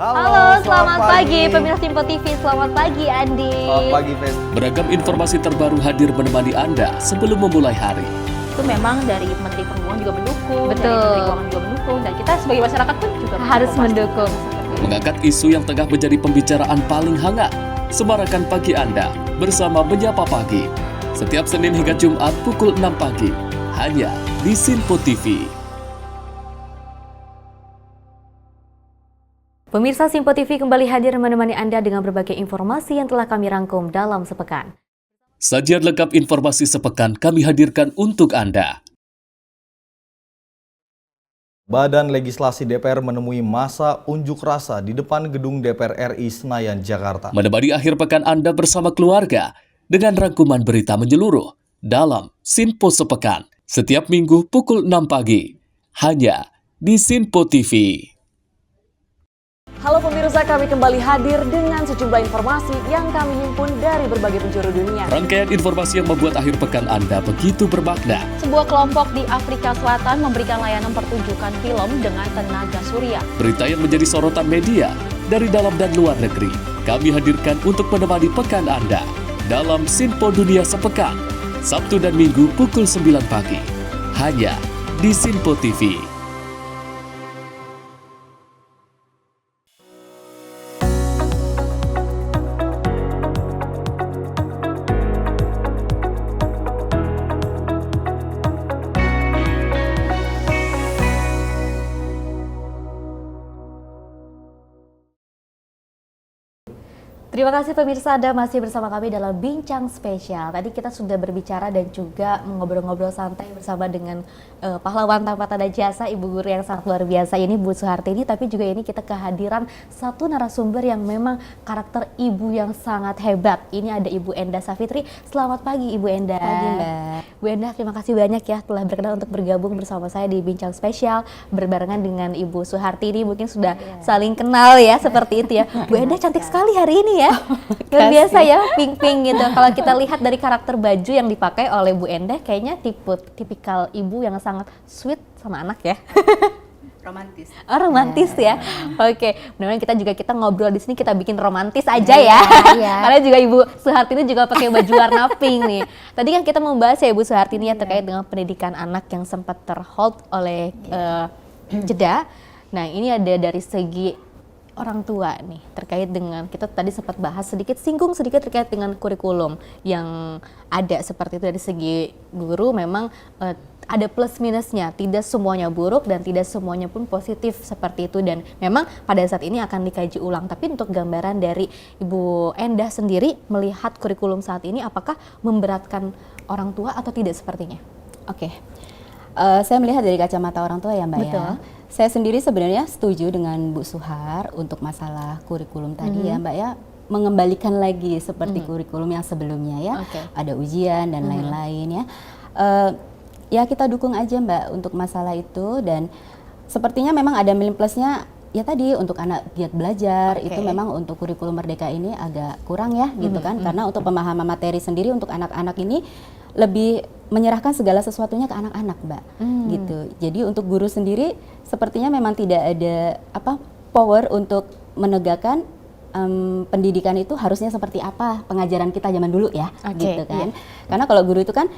Halo, selamat pagi pemirsa Simpo TV. Selamat pagi Andi. Selamat pagi, Fes. Beragam informasi terbaru hadir menemani Anda sebelum memulai hari. Itu memang dari Menteri Perhubungan juga mendukung, Betul. dari Menteri Keuangan juga mendukung, dan kita sebagai masyarakat pun juga Harus pasti. mendukung. Mengangkat isu yang tengah menjadi pembicaraan paling hangat. Semarakan pagi Anda bersama Menyapa Pagi. Setiap Senin hingga Jumat pukul 6 pagi, hanya di Sinpo TV. Pemirsa Simpo TV kembali hadir menemani Anda dengan berbagai informasi yang telah kami rangkum dalam sepekan. Sajian lengkap informasi sepekan kami hadirkan untuk Anda. Badan Legislasi DPR menemui masa unjuk rasa di depan gedung DPR RI Senayan, Jakarta. Menemani akhir pekan Anda bersama keluarga dengan rangkuman berita menyeluruh dalam Sinpo Sepekan. Setiap minggu pukul 6 pagi, hanya di Sinpo TV. Halo pemirsa, kami kembali hadir dengan sejumlah informasi yang kami himpun dari berbagai penjuru dunia. Rangkaian informasi yang membuat akhir pekan Anda begitu bermakna. Sebuah kelompok di Afrika Selatan memberikan layanan pertunjukan film dengan tenaga surya. Berita yang menjadi sorotan media dari dalam dan luar negeri. Kami hadirkan untuk menemani pekan Anda dalam Sinpo Dunia Sepekan. Sabtu dan Minggu pukul 9 pagi. Hanya di Sinpo TV. Terima kasih pemirsa, Anda masih bersama kami dalam Bincang Spesial. Tadi kita sudah berbicara dan juga ngobrol-ngobrol santai bersama dengan pahlawan tanpa tanda jasa, ibu guru yang sangat luar biasa ini, Bu Suhartini. Tapi juga ini kita kehadiran satu narasumber yang memang karakter ibu yang sangat hebat. Ini ada Ibu Endah Savitri. Selamat pagi Ibu Endah. Pagi, Mbak. Bu Endah, terima kasih banyak ya telah berkenan untuk bergabung bersama saya di Bincang Spesial berbarengan dengan Ibu Suhartini. Mungkin sudah saling kenal ya, seperti itu ya. Bu Endah cantik sekali hari ini ya. Luar biasa ya, pink-pink gitu. Kalau kita lihat dari karakter baju yang dipakai oleh Bu Endah, kayaknya tipikal ibu yang sangat sweet sama anak ya. Romantis. Oh, romantis ya. Oke, mudah-mudahan kita ngobrol di sini kita bikin romantis aja ya. Iya. Karena juga Ibu Suhartini juga pakai baju warna pink nih. Tadi kan kita membahas ya Ibu Suhartini ya terkait dengan pendidikan anak yang sempat terhold oleh jeda. Nah, ini ada dari segi orang tua nih terkait dengan, kita tadi sempat bahas singgung sedikit terkait dengan kurikulum yang ada seperti itu. Dari segi guru memang ada plus minusnya, tidak semuanya buruk dan tidak semuanya pun positif seperti itu, dan memang pada saat ini akan dikaji ulang. Tapi untuk gambaran dari Ibu Endah sendiri melihat kurikulum saat ini, apakah memberatkan orang tua atau tidak sepertinya? Oke. Saya melihat dari kacamata orang tua ya Mbak Betul. ya. Saya sendiri sebenarnya setuju dengan Bu Suhar untuk masalah kurikulum tadi ya Mbak ya. Mengembalikan lagi seperti kurikulum yang sebelumnya ya. Oke. Ada ujian dan lain-lain ya. Ya kita dukung aja Mbak untuk masalah itu, dan sepertinya memang ada minus plusnya ya tadi untuk anak giat belajar. Oke. Itu memang untuk kurikulum Merdeka ini agak kurang ya gitu kan, karena untuk pemahaman materi sendiri untuk anak-anak ini lebih menyerahkan segala sesuatunya ke anak-anak Mbak gitu. Jadi untuk guru sendiri sepertinya memang tidak ada power untuk menegakkan pendidikan itu harusnya seperti apa pengajaran kita zaman dulu ya, gitu kan. Karena kalau guru itu kan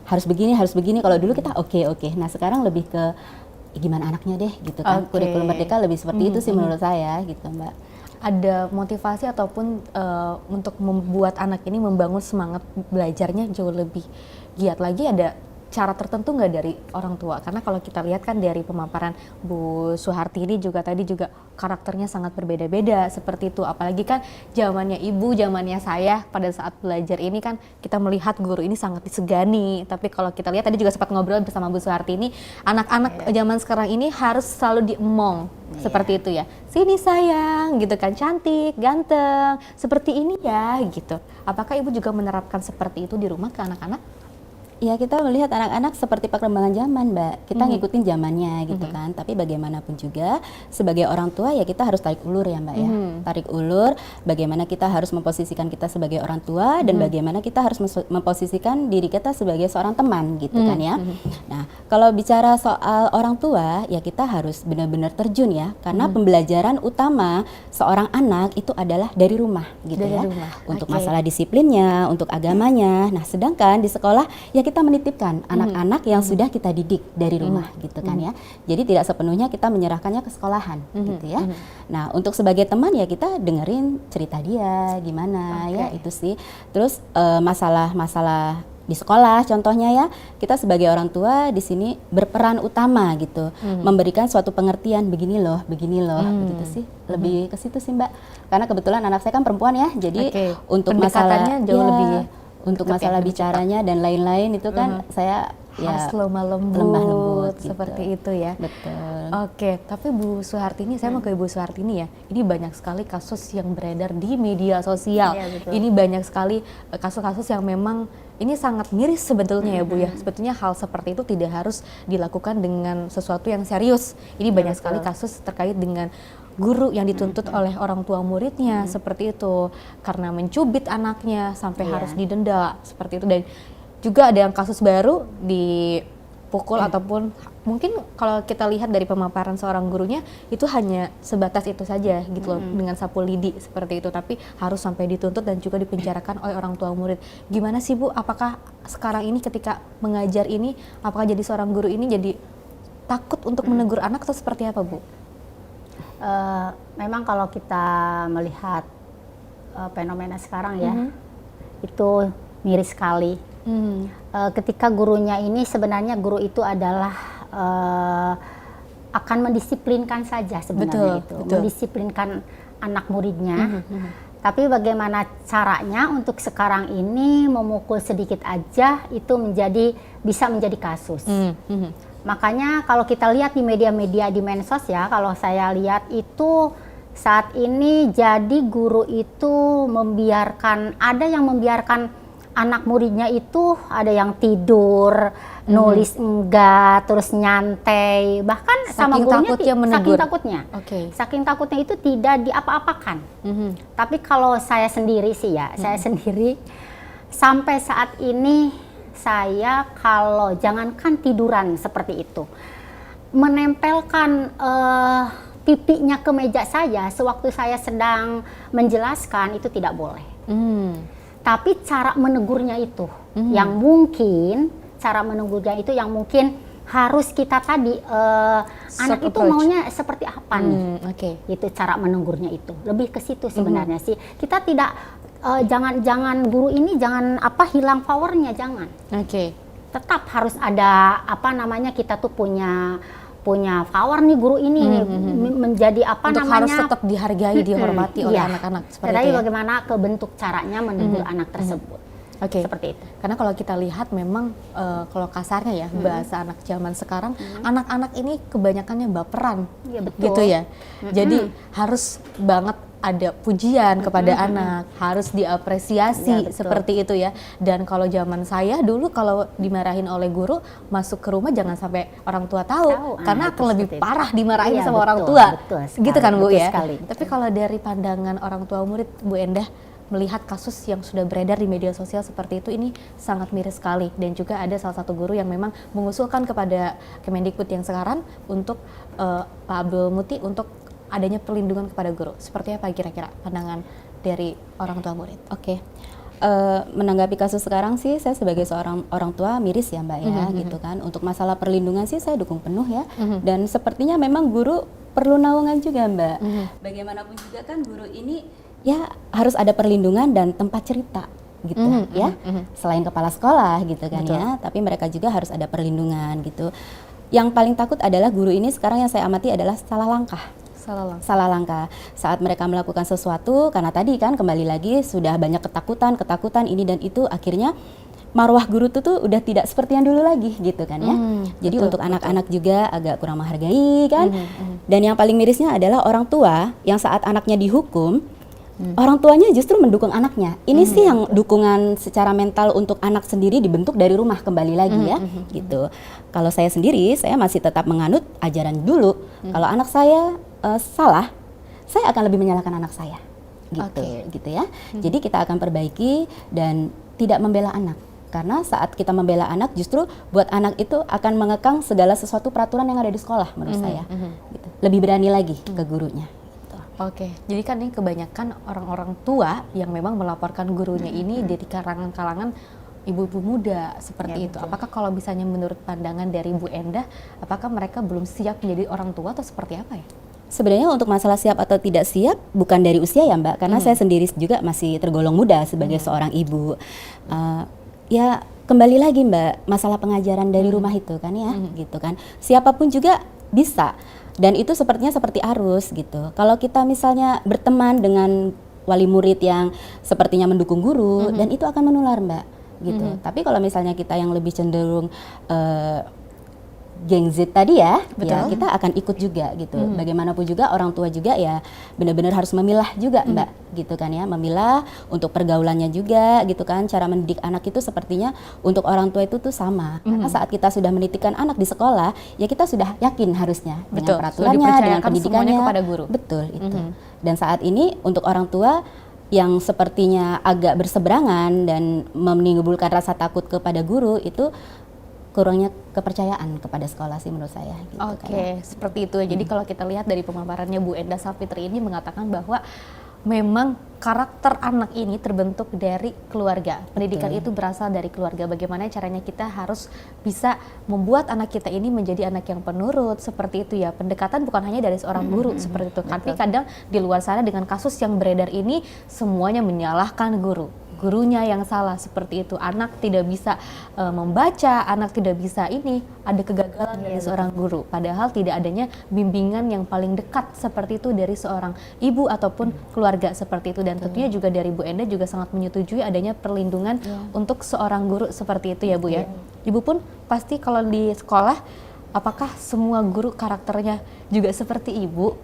harus begini, kalau dulu kita oke. Nah sekarang lebih ke gimana anaknya deh gitu kan. Kurikulum Merdeka lebih seperti itu sih menurut saya gitu Mbak. Ada motivasi ataupun untuk membuat anak ini membangun semangat belajarnya jauh lebih giat lagi, ada cara tertentu nggak dari orang tua? Karena kalau kita lihat kan dari pemaparan Bu Suhartini juga tadi juga karakternya sangat berbeda-beda seperti itu. Apalagi kan zamannya ibu, zamannya saya pada saat belajar ini kan kita melihat guru ini sangat disegani. Tapi kalau kita lihat tadi juga sempat ngobrol bersama Bu Suhartini, anak-anak zaman sekarang ini harus selalu diemong seperti itu ya. Sini sayang, gitu kan, cantik, ganteng, seperti ini ya, gitu. Apakah ibu juga menerapkan seperti itu di rumah ke anak-anak? Ya kita melihat anak-anak seperti perkembangan zaman Mbak, kita ngikutin zamannya gitu kan, tapi bagaimanapun juga sebagai orang tua ya kita harus tarik ulur ya Mbak ya, tarik ulur bagaimana kita harus memposisikan kita sebagai orang tua dan bagaimana kita harus memposisikan diri kita sebagai seorang teman gitu kan ya. Nah kalau bicara soal orang tua ya kita harus benar-benar terjun ya, karena pembelajaran utama seorang anak itu adalah dari rumah gitu Dari ya, rumah. untuk Oke. masalah disiplinnya, untuk agamanya. Nah sedangkan di sekolah ya kita menitipkan anak-anak yang sudah kita didik dari rumah gitu kan ya. Jadi tidak sepenuhnya kita menyerahkannya ke sekolahan gitu ya. Nah untuk sebagai teman ya kita dengerin cerita dia gimana ya, itu sih. Terus masalah di sekolah contohnya ya, kita sebagai orang tua di sini berperan utama gitu, memberikan suatu pengertian begini loh begitu sih. Lebih ke situ sih Mbak. Karena kebetulan anak saya kan perempuan ya, jadi untuk masalah Pendekatannya jauh lebih untuk dekat ya, masalah lebih bicaranya dan lain-lain itu kan saya harus ya lemah lembut gitu. seperti itu ya. Betul. Oke, tapi Bu Suhartini, saya mau ke Ibu Suhartini ya. Ini banyak sekali kasus yang beredar di media sosial. Iya, betul. Ini banyak sekali kasus-kasus yang memang ini sangat miris sebetulnya ya Bu ya. Sebetulnya hal seperti itu tidak harus dilakukan dengan sesuatu yang serius. Ini banyak sekali kasus terkait dengan guru yang dituntut oleh orang tua muridnya seperti itu, karena mencubit anaknya sampai harus didenda seperti itu. Dan juga ada yang kasus baru dipukul ataupun mungkin kalau kita lihat dari pemaparan seorang gurunya itu hanya sebatas itu saja gitu loh, dengan sapu lidi seperti itu, tapi harus sampai dituntut dan juga dipenjarakan oleh orang tua murid. Gimana sih Bu, apakah sekarang ini ketika mengajar ini, apakah jadi seorang guru ini jadi takut untuk menegur anak atau seperti apa Bu? Memang kalau kita melihat fenomena sekarang ya, itu miris sekali. Ketika gurunya ini sebenarnya guru itu adalah akan mendisiplinkan saja sebenarnya, mendisiplinkan anak muridnya. Tapi bagaimana caranya untuk sekarang ini memukul sedikit aja itu bisa menjadi kasus. Makanya kalau kita lihat di media-media di medsos ya, kalau saya lihat itu saat ini jadi guru itu ada yang membiarkan anak muridnya itu ada yang tidur, nulis enggak, terus nyantai, bahkan sama gurunya saking takutnya. Saking takutnya itu tidak diapa-apakan. Tapi kalau saya sendiri sih ya, saya sendiri sampai saat ini saya kalau jangankan tiduran seperti itu, menempelkan pipinya ke meja saya sewaktu saya sedang menjelaskan itu tidak boleh. Tapi cara menegurnya itu yang mungkin harus kita tadi anak itu maunya seperti apa nih? Itu cara menegurnya itu lebih ke situ sebenarnya sih. Kita tidak jangan guru ini jangan hilang powernya, jangan. tetap harus ada apa namanya, kita tuh punya power nih guru ini menjadi apa Untuk namanya, harus tetap dihargai, dihormati oleh iya. anak-anak seperti Tetapi itu ya. bagaimana kebentuk caranya menegur anak tersebut. Oke. Seperti itu. Karena kalau kita lihat memang kalau kasarnya ya bahasa anak zaman sekarang, anak-anak ini kebanyakannya baperan, Iya, betul. gitu ya. Jadi harus banget ada pujian kepada anak, harus diapresiasi Iya, betul. seperti itu ya. Dan kalau zaman saya dulu kalau dimarahin oleh guru masuk ke rumah jangan sampai orang tua tahu, karena itu akan lebih seperti itu. parah dimarahin Iya, sama orang betul, tua, betul sekali, gitu kan Bu betul ya. sekali. Tapi kalau dari pandangan orang tua murid, Bu Endah melihat kasus yang sudah beredar di media sosial seperti itu, ini sangat miris sekali. Dan juga ada salah satu guru yang memang mengusulkan kepada Kemendikbud yang sekarang untuk Pak Abdul Muti untuk adanya perlindungan kepada guru. Seperti apa kira-kira pandangan dari orang tua murid? Oke. Menanggapi kasus sekarang sih, saya sebagai seorang orang tua miris ya Mbak ya, gitu kan. Untuk masalah perlindungan sih saya dukung penuh ya. Dan sepertinya memang guru perlu naungan juga Mbak. Bagaimanapun juga kan guru ini ya harus ada perlindungan dan tempat cerita gitu ya. Selain kepala sekolah gitu kan ya, tapi mereka juga harus ada perlindungan gitu. Yang paling takut adalah guru ini sekarang yang saya amati adalah salah langkah. Salah langkah saat mereka melakukan sesuatu, karena tadi kan kembali lagi sudah banyak ketakutan ini dan itu, akhirnya marwah guru itu tuh udah tidak seperti yang dulu lagi gitu kan ya. Jadi untuk anak-anak juga agak kurang menghargai kan. Dan yang paling mirisnya adalah orang tua yang saat anaknya dihukum, orang tuanya justru mendukung anaknya. Ini sih yang dukungan secara mental untuk anak sendiri dibentuk dari rumah kembali lagi ya gitu. Kalau saya sendiri, saya masih tetap menganut ajaran dulu. Kalau anak saya salah, saya akan lebih menyalahkan anak saya gitu, gitu ya. Jadi kita akan perbaiki dan tidak membela anak. Karena saat kita membela anak, justru buat anak itu akan mengekang segala sesuatu peraturan yang ada di sekolah menurut saya. Gitu. Lebih berani lagi ke gurunya. Oke, jadi kan ini kebanyakan orang-orang tua yang memang melaporkan gurunya ini dari kalangan ibu-ibu muda seperti itu. Apakah kalau misalnya menurut pandangan dari Bu Endah, apakah mereka belum siap menjadi orang tua atau seperti apa ya? Sebenarnya untuk masalah siap atau tidak siap bukan dari usia ya Mbak, karena saya sendiri juga masih tergolong muda sebagai seorang ibu. Ya kembali lagi Mbak, masalah pengajaran dari rumah itu kan ya, gitu kan. Siapapun juga bisa. Dan itu sepertinya seperti arus gitu. Kalau kita misalnya berteman dengan wali murid yang sepertinya mendukung guru, dan itu akan menular Mbak, gitu. Tapi kalau misalnya kita yang lebih cenderung geng Z tadi ya, ya kita akan ikut juga gitu. Bagaimanapun juga orang tua juga ya benar-benar harus memilah juga Mbak, gitu kan ya. Memilah untuk pergaulannya juga gitu kan. Cara mendidik anak itu sepertinya untuk orang tua itu tuh sama. Karena saat kita sudah menitipkan anak di sekolah, ya kita sudah yakin harusnya dengan peraturannya, dengan pendidikannya kepada guru. Betul itu. Dan saat ini untuk orang tua yang sepertinya agak berseberangan dan menimbulkan rasa takut kepada guru, itu kurangnya kepercayaan kepada sekolah sih menurut saya. Gitu, Oke, seperti itu. Jadi kalau kita lihat dari pemaparannya Bu Endah Safitri ini mengatakan bahwa memang karakter anak ini terbentuk dari keluarga. Pendidikan itu berasal dari keluarga. Bagaimana caranya kita harus bisa membuat anak kita ini menjadi anak yang penurut, seperti itu ya. Pendekatan bukan hanya dari seorang guru seperti itu. Tapi kadang di luar sana dengan kasus yang beredar ini semuanya menyalahkan guru. Gurunya yang salah seperti itu. Anak tidak bisa membaca, anak tidak bisa ini, ada kegagalan dari seorang guru. Padahal tidak adanya bimbingan yang paling dekat seperti itu dari seorang ibu ataupun keluarga seperti itu. Dan tentunya juga dari Bu Endah juga sangat menyetujui adanya perlindungan untuk seorang guru seperti itu ya Bu ya. Ibu pun pasti kalau di sekolah, apakah semua guru karakternya juga seperti ibu?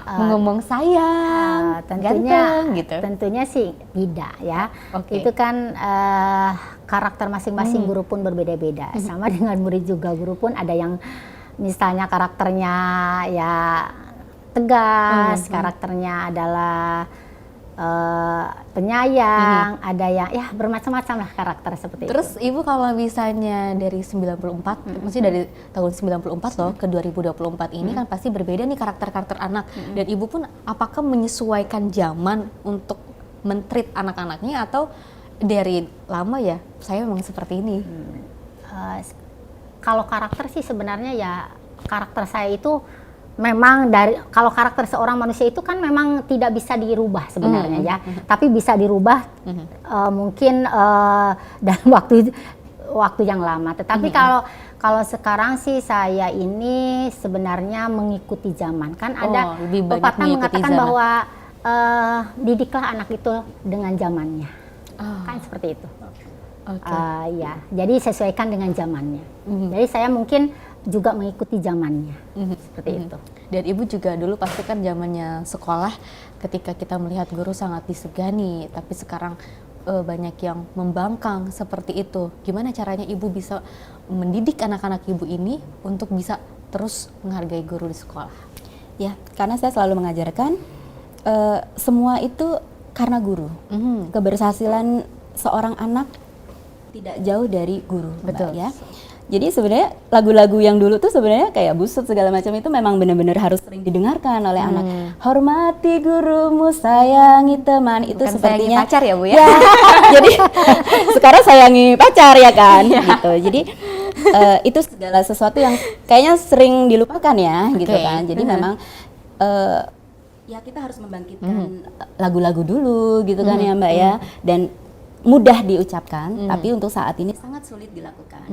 Ngomong sayang, ganteng gitu. Tentunya sih tidak ya. Itu kan karakter masing-masing guru pun berbeda-beda. Sama dengan murid juga, guru pun ada yang misalnya karakternya ya tegas, karakternya adalah penyayang, ada yang ya bermacam-macam lah karakter seperti Terus itu. Ibu kalau misalnya dari 94, maksudnya dari tahun 94 loh ke 2024 ini kan pasti berbeda nih karakter-karakter anak. Dan Ibu pun apakah menyesuaikan zaman untuk men-treat anak-anaknya atau dari lama ya saya memang seperti ini? Kalau karakter sih sebenarnya ya karakter saya itu memang dari, kalau karakter seorang manusia itu kan memang tidak bisa dirubah sebenarnya ya, tapi bisa dirubah mungkin dalam waktu yang lama. Tetapi kalau sekarang sih saya ini sebenarnya mengikuti zaman. Kan ada lebih banyak pepatah mengikuti mengatakan zaman. bahwa didiklah anak itu dengan zamannya. Kan seperti itu. Ya, jadi sesuaikan dengan zamannya. Jadi saya mungkin juga mengikuti zamannya, seperti itu. Dan ibu juga dulu pasti kan zamannya sekolah, ketika kita melihat guru sangat disegani, tapi sekarang banyak yang membangkang seperti itu. Gimana caranya ibu bisa mendidik anak-anak ibu ini untuk bisa terus menghargai guru di sekolah? Ya, karena saya selalu mengajarkan semua itu karena guru. Keberhasilan seorang anak tidak jauh dari guru, Betul. Mbak, ya. Jadi sebenarnya lagu-lagu yang dulu tuh sebenarnya kayak Busut segala macam itu memang benar-benar harus sering didengarkan oleh anak. Hormati gurumu, sayangi teman. Itu Bukan sepertinya sayangi pacar ya, Bu, ya? Ya, jadi sekarang sayangi pacar ya kan, gitu. Jadi itu segala sesuatu yang kayaknya sering dilupakan ya, gitu kan. Jadi memang ya kita harus membangkitkan lagu-lagu dulu, gitu kan ya Mbak ya. Dan mudah diucapkan, tapi untuk saat ini sangat sulit dilakukan.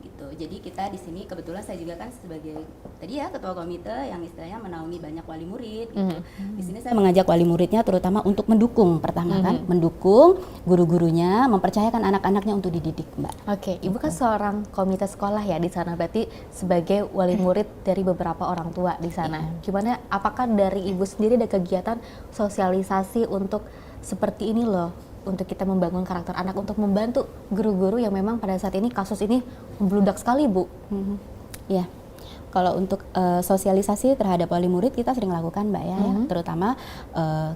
Gitu. Jadi kita di sini kebetulan saya juga kan sebagai tadi ya ketua komite yang istilahnya menaungi banyak wali murid. Gitu. Di sini saya mengajak wali muridnya terutama untuk mendukung pertama kan, mendukung guru-gurunya, mempercayakan anak-anaknya untuk dididik, Mbak. Oke, ibu kan seorang komite sekolah ya di sana, berarti sebagai wali murid dari beberapa orang tua di sana. Gimana? Apakah dari ibu sendiri ada kegiatan sosialisasi untuk seperti ini loh? Untuk kita membangun karakter anak, untuk membantu guru-guru yang memang pada saat ini kasus ini membludak sekali, Bu. Ya, kalau untuk sosialisasi terhadap wali murid kita sering lakukan, Mbak ya, terutama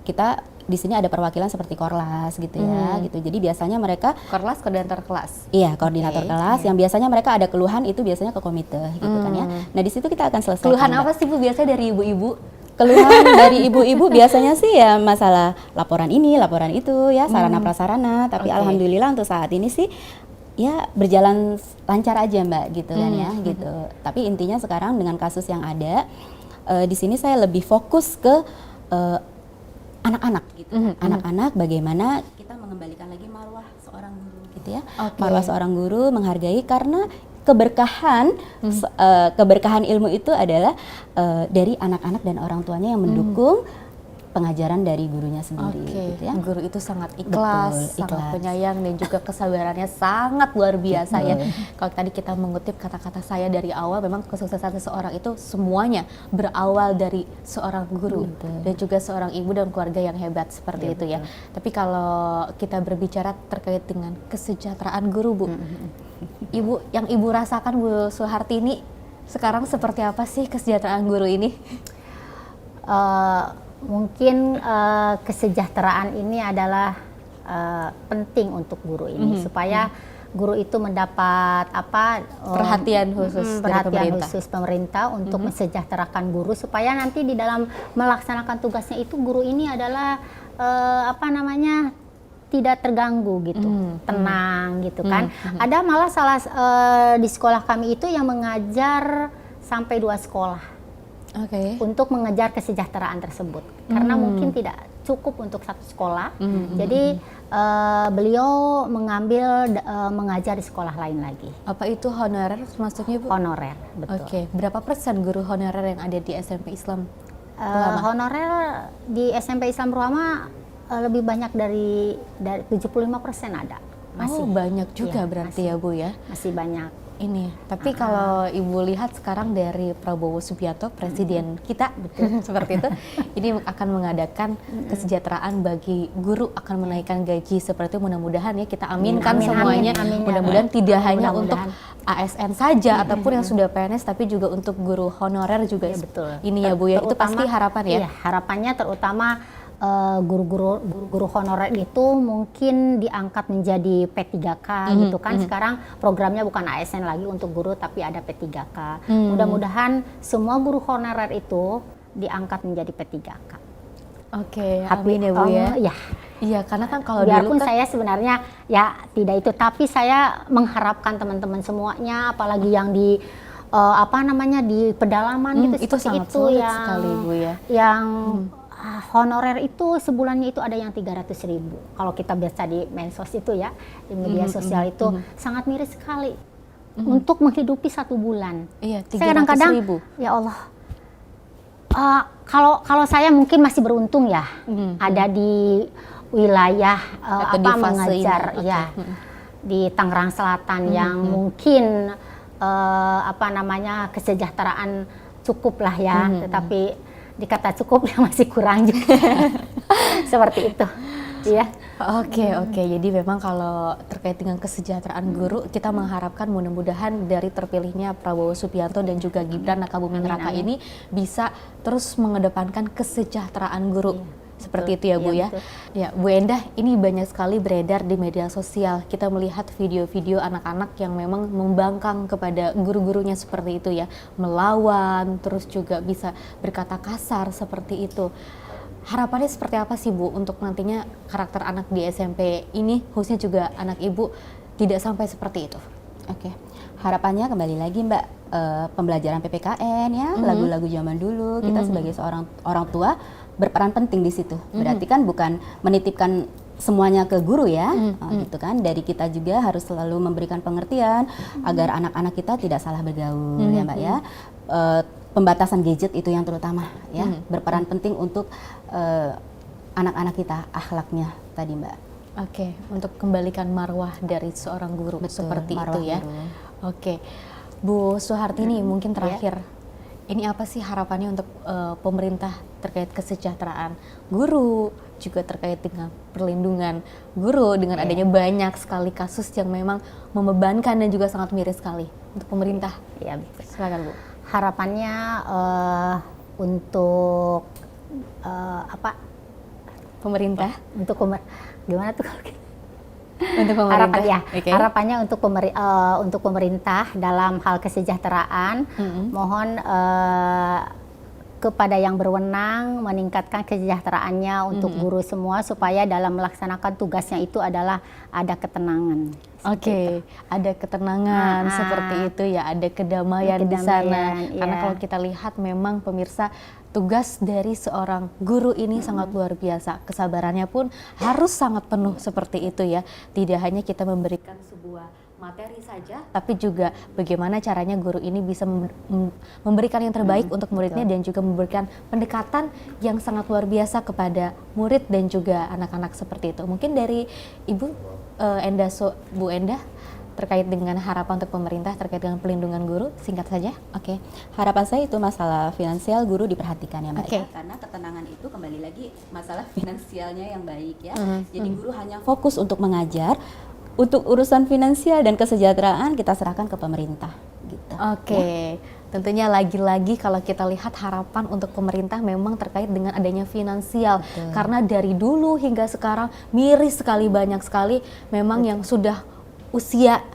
kita di sini ada perwakilan seperti Korlas gitu ya, gitu. Jadi biasanya mereka Korlas, koordinator kelas. iya koordinator kelas yang biasanya mereka ada keluhan itu biasanya ke komite gitu kan ya. Nah di situ kita akan selesaikan. Keluhan Mbak. apa sih, Bu, biasanya dari ibu-ibu? Keluhan dari ibu-ibu biasanya sih ya masalah laporan ini, laporan itu ya, sarana prasarana. Tapi alhamdulillah untuk saat ini sih ya berjalan lancar aja Mbak gitu kan ya gitu. Tapi intinya sekarang dengan kasus yang ada di sini saya lebih fokus ke anak-anak gitu. Anak-anak bagaimana kita mengembalikan lagi marwah seorang guru gitu ya. Marwah seorang guru menghargai karena keberkahan keberkahan ilmu itu adalah dari anak-anak dan orang tuanya yang mendukung pengajaran dari gurunya sendiri gitu ya. Guru itu sangat ikhlas, Betul, sangat ikhlas. penyayang, dan juga kesabarannya sangat luar biasa ya. Kalau tadi kita mengutip kata-kata saya dari awal, memang kesuksesan seseorang itu semuanya berawal dari seorang guru dan juga seorang ibu dan keluarga yang hebat seperti itu ya. Tapi kalau kita berbicara terkait dengan kesejahteraan guru, Bu, Ibu, yang Ibu rasakan, Bu Suhartini, sekarang seperti apa sih kesejahteraan guru ini? Mungkin kesejahteraan ini adalah penting untuk guru ini supaya guru itu mendapat Perhatian khusus dari pemerintah. khusus pemerintah untuk mensejahterakan guru supaya nanti di dalam melaksanakan tugasnya itu guru ini adalah tidak terganggu gitu, tenang gitu kan. Ada malah di sekolah kami itu yang mengajar sampai 2 sekolah. Untuk mengejar kesejahteraan tersebut, karena mungkin tidak cukup untuk 1 sekolah, jadi beliau mengambil mengajar di sekolah lain lagi. Apa itu honorer maksudnya, Bu? Honorer, betul. Berapa persen guru honorer yang ada di SMP Islam? Honorer di SMP Islam Ruama lebih banyak dari 75% ada. Masih banyak juga ya, berarti ya, Bu ya? Masih banyak. Ini, tapi kalau Ibu lihat sekarang dari Prabowo Subianto, presiden kita, betul seperti itu, ini akan mengadakan kesejahteraan bagi guru, akan menaikkan gaji seperti itu. Mudah-mudahan ya, kita aminkan semuanya. Mudah-mudahan tidak hanya untuk ASN saja ataupun yang sudah PNS, tapi juga untuk guru honorer juga. Ya, betul. Ini ya, Bu ya, itu pasti harapan ya. Iya, harapannya terutama guru-guru honorer itu mungkin diangkat menjadi P3K gitu kan. Sekarang programnya bukan ASN lagi untuk guru, tapi ada P3K. Mudah-mudahan semua guru honorer itu diangkat menjadi P3K. Amin ya, Bu ya. Iya, karena kan kalau biarpun dulu kan saya sebenarnya ya tidak itu, tapi saya mengharapkan teman-teman semuanya, apalagi yang di di pedalaman gitu, itu seperti sangat itu sulit yang sekali, Bu ya. Yang Honorer itu sebulannya itu ada yang 300.000. Kalau kita baca di medsos itu ya, di media sosial itu sangat miris sekali untuk menghidupi 1 bulan. Iya, Saya kadang-kadang, 300.000. ya Allah, kalau saya mungkin masih beruntung ya, ada di wilayah Atau di fase mengajar ini, ya oke. di Tangerang Selatan yang mungkin kesejahteraan cukup lah ya, tetapi dikata cukup ya masih kurang juga. Seperti itu. Iya. Oke. Jadi memang kalau terkait dengan kesejahteraan guru, kita mengharapkan mudah-mudahan dari terpilihnya Prabowo Subianto dan juga Gibran Rakabuming Raka ini bisa terus mengedepankan kesejahteraan guru. Seperti itu ya Bu ya. betul. Ya Bu Endah, ini banyak sekali beredar di media sosial. Kita melihat video-video anak-anak yang memang membangkang kepada guru-gurunya seperti itu ya, melawan, terus juga bisa berkata kasar seperti itu. Harapannya seperti apa sih Bu untuk nantinya karakter anak di SMP ini, khususnya juga anak Ibu, tidak sampai seperti itu? Oke, harapannya kembali lagi Mbak, pembelajaran PPKN ya, lagu-lagu zaman dulu, kita sebagai seorang orang tua berperan penting di situ. Berarti kan bukan menitipkan semuanya ke guru ya, gitu kan. Dari kita juga harus selalu memberikan pengertian agar anak-anak kita tidak salah bergaul ya Mbak ya. Pembatasan gadget itu yang terutama ya, berperan penting untuk anak-anak kita, akhlaknya tadi Mbak. Oke, untuk kembalikan marwah dari seorang guru. Betul, seperti marwah itu ya. guru. Oke, Bu Suhartini, mungkin terakhir, ini apa sih harapannya untuk pemerintah terkait kesejahteraan guru, juga terkait dengan perlindungan guru dengan adanya banyak sekali kasus yang memang membebankan dan juga sangat miris sekali untuk pemerintah? Iya, betul. Silakan Bu. Harapannya untuk Pemerintah? gimana tuh kalau gitu? Untuk pemerintah. Oke. Harapannya untuk pemerintah dalam hal kesejahteraan, mohon kepada yang berwenang meningkatkan kesejahteraannya untuk guru semua supaya dalam melaksanakan tugasnya itu adalah ada ketenangan. Oke, ada ketenangan seperti itu ya, ada kedamaian di sana. Karena kalau kita lihat memang pemirsa, tugas dari seorang guru ini sangat luar biasa. Kesabarannya pun harus sangat penuh seperti itu ya. Tidak hanya kita memberikan sebuah materi saja, tapi juga bagaimana caranya guru ini bisa memberikan yang terbaik untuk muridnya dan juga memberikan pendekatan yang sangat luar biasa kepada murid dan juga anak-anak seperti itu. Mungkin dari Ibu Bu Endah terkait dengan harapan untuk pemerintah terkait dengan pelindungan guru, singkat saja. Oke, harapan saya itu masalah finansial guru diperhatikan ya Mbak Oke. ya. Karena ketenangan itu kembali lagi masalah finansialnya yang baik ya. Jadi guru hanya fokus untuk mengajar, untuk urusan finansial dan kesejahteraan kita serahkan ke pemerintah gitu. Oke. Tentunya lagi-lagi kalau kita lihat harapan untuk pemerintah memang terkait dengan adanya finansial. Karena dari dulu hingga sekarang miris sekali, banyak sekali memang yang sudah usia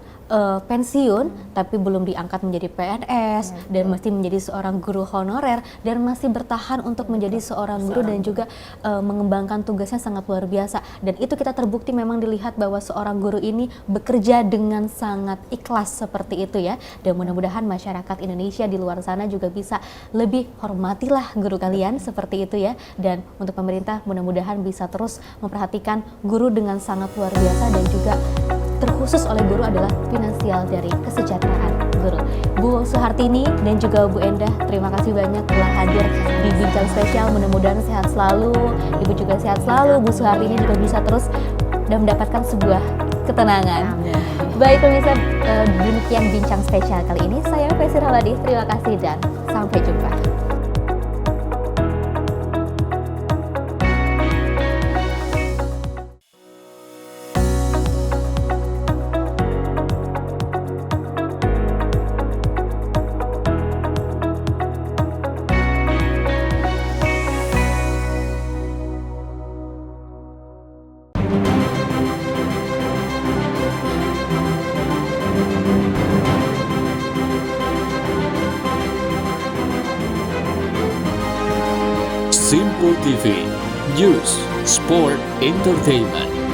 pensiun tapi belum diangkat menjadi PNS dan masih menjadi seorang guru honorer dan masih bertahan untuk menjadi seorang guru dan juga mengembangkan tugasnya sangat luar biasa. Dan itu kita terbukti memang dilihat bahwa seorang guru ini bekerja dengan sangat ikhlas seperti itu ya. Dan mudah-mudahan masyarakat Indonesia di luar sana juga bisa lebih hormatilah guru kalian seperti itu ya. Dan untuk pemerintah mudah-mudahan bisa terus memperhatikan guru dengan sangat luar biasa dan juga terkhusus oleh guru adalah finansial dari kesejahteraan guru. Bu Suhartini dan juga Bu Endah, terima kasih banyak telah hadir di Bincang Spesial. Mudah-mudahan sehat selalu, Ibu juga sehat selalu, Bu Suhartini juga bisa terus dan mendapatkan sebuah ketenangan. Baik pemirsa, demikian Bincang Spesial kali ini. Saya Fesi Rahmadi, terima kasih dan sampai jumpa. Simpo TV, News, Sport, Entertainment.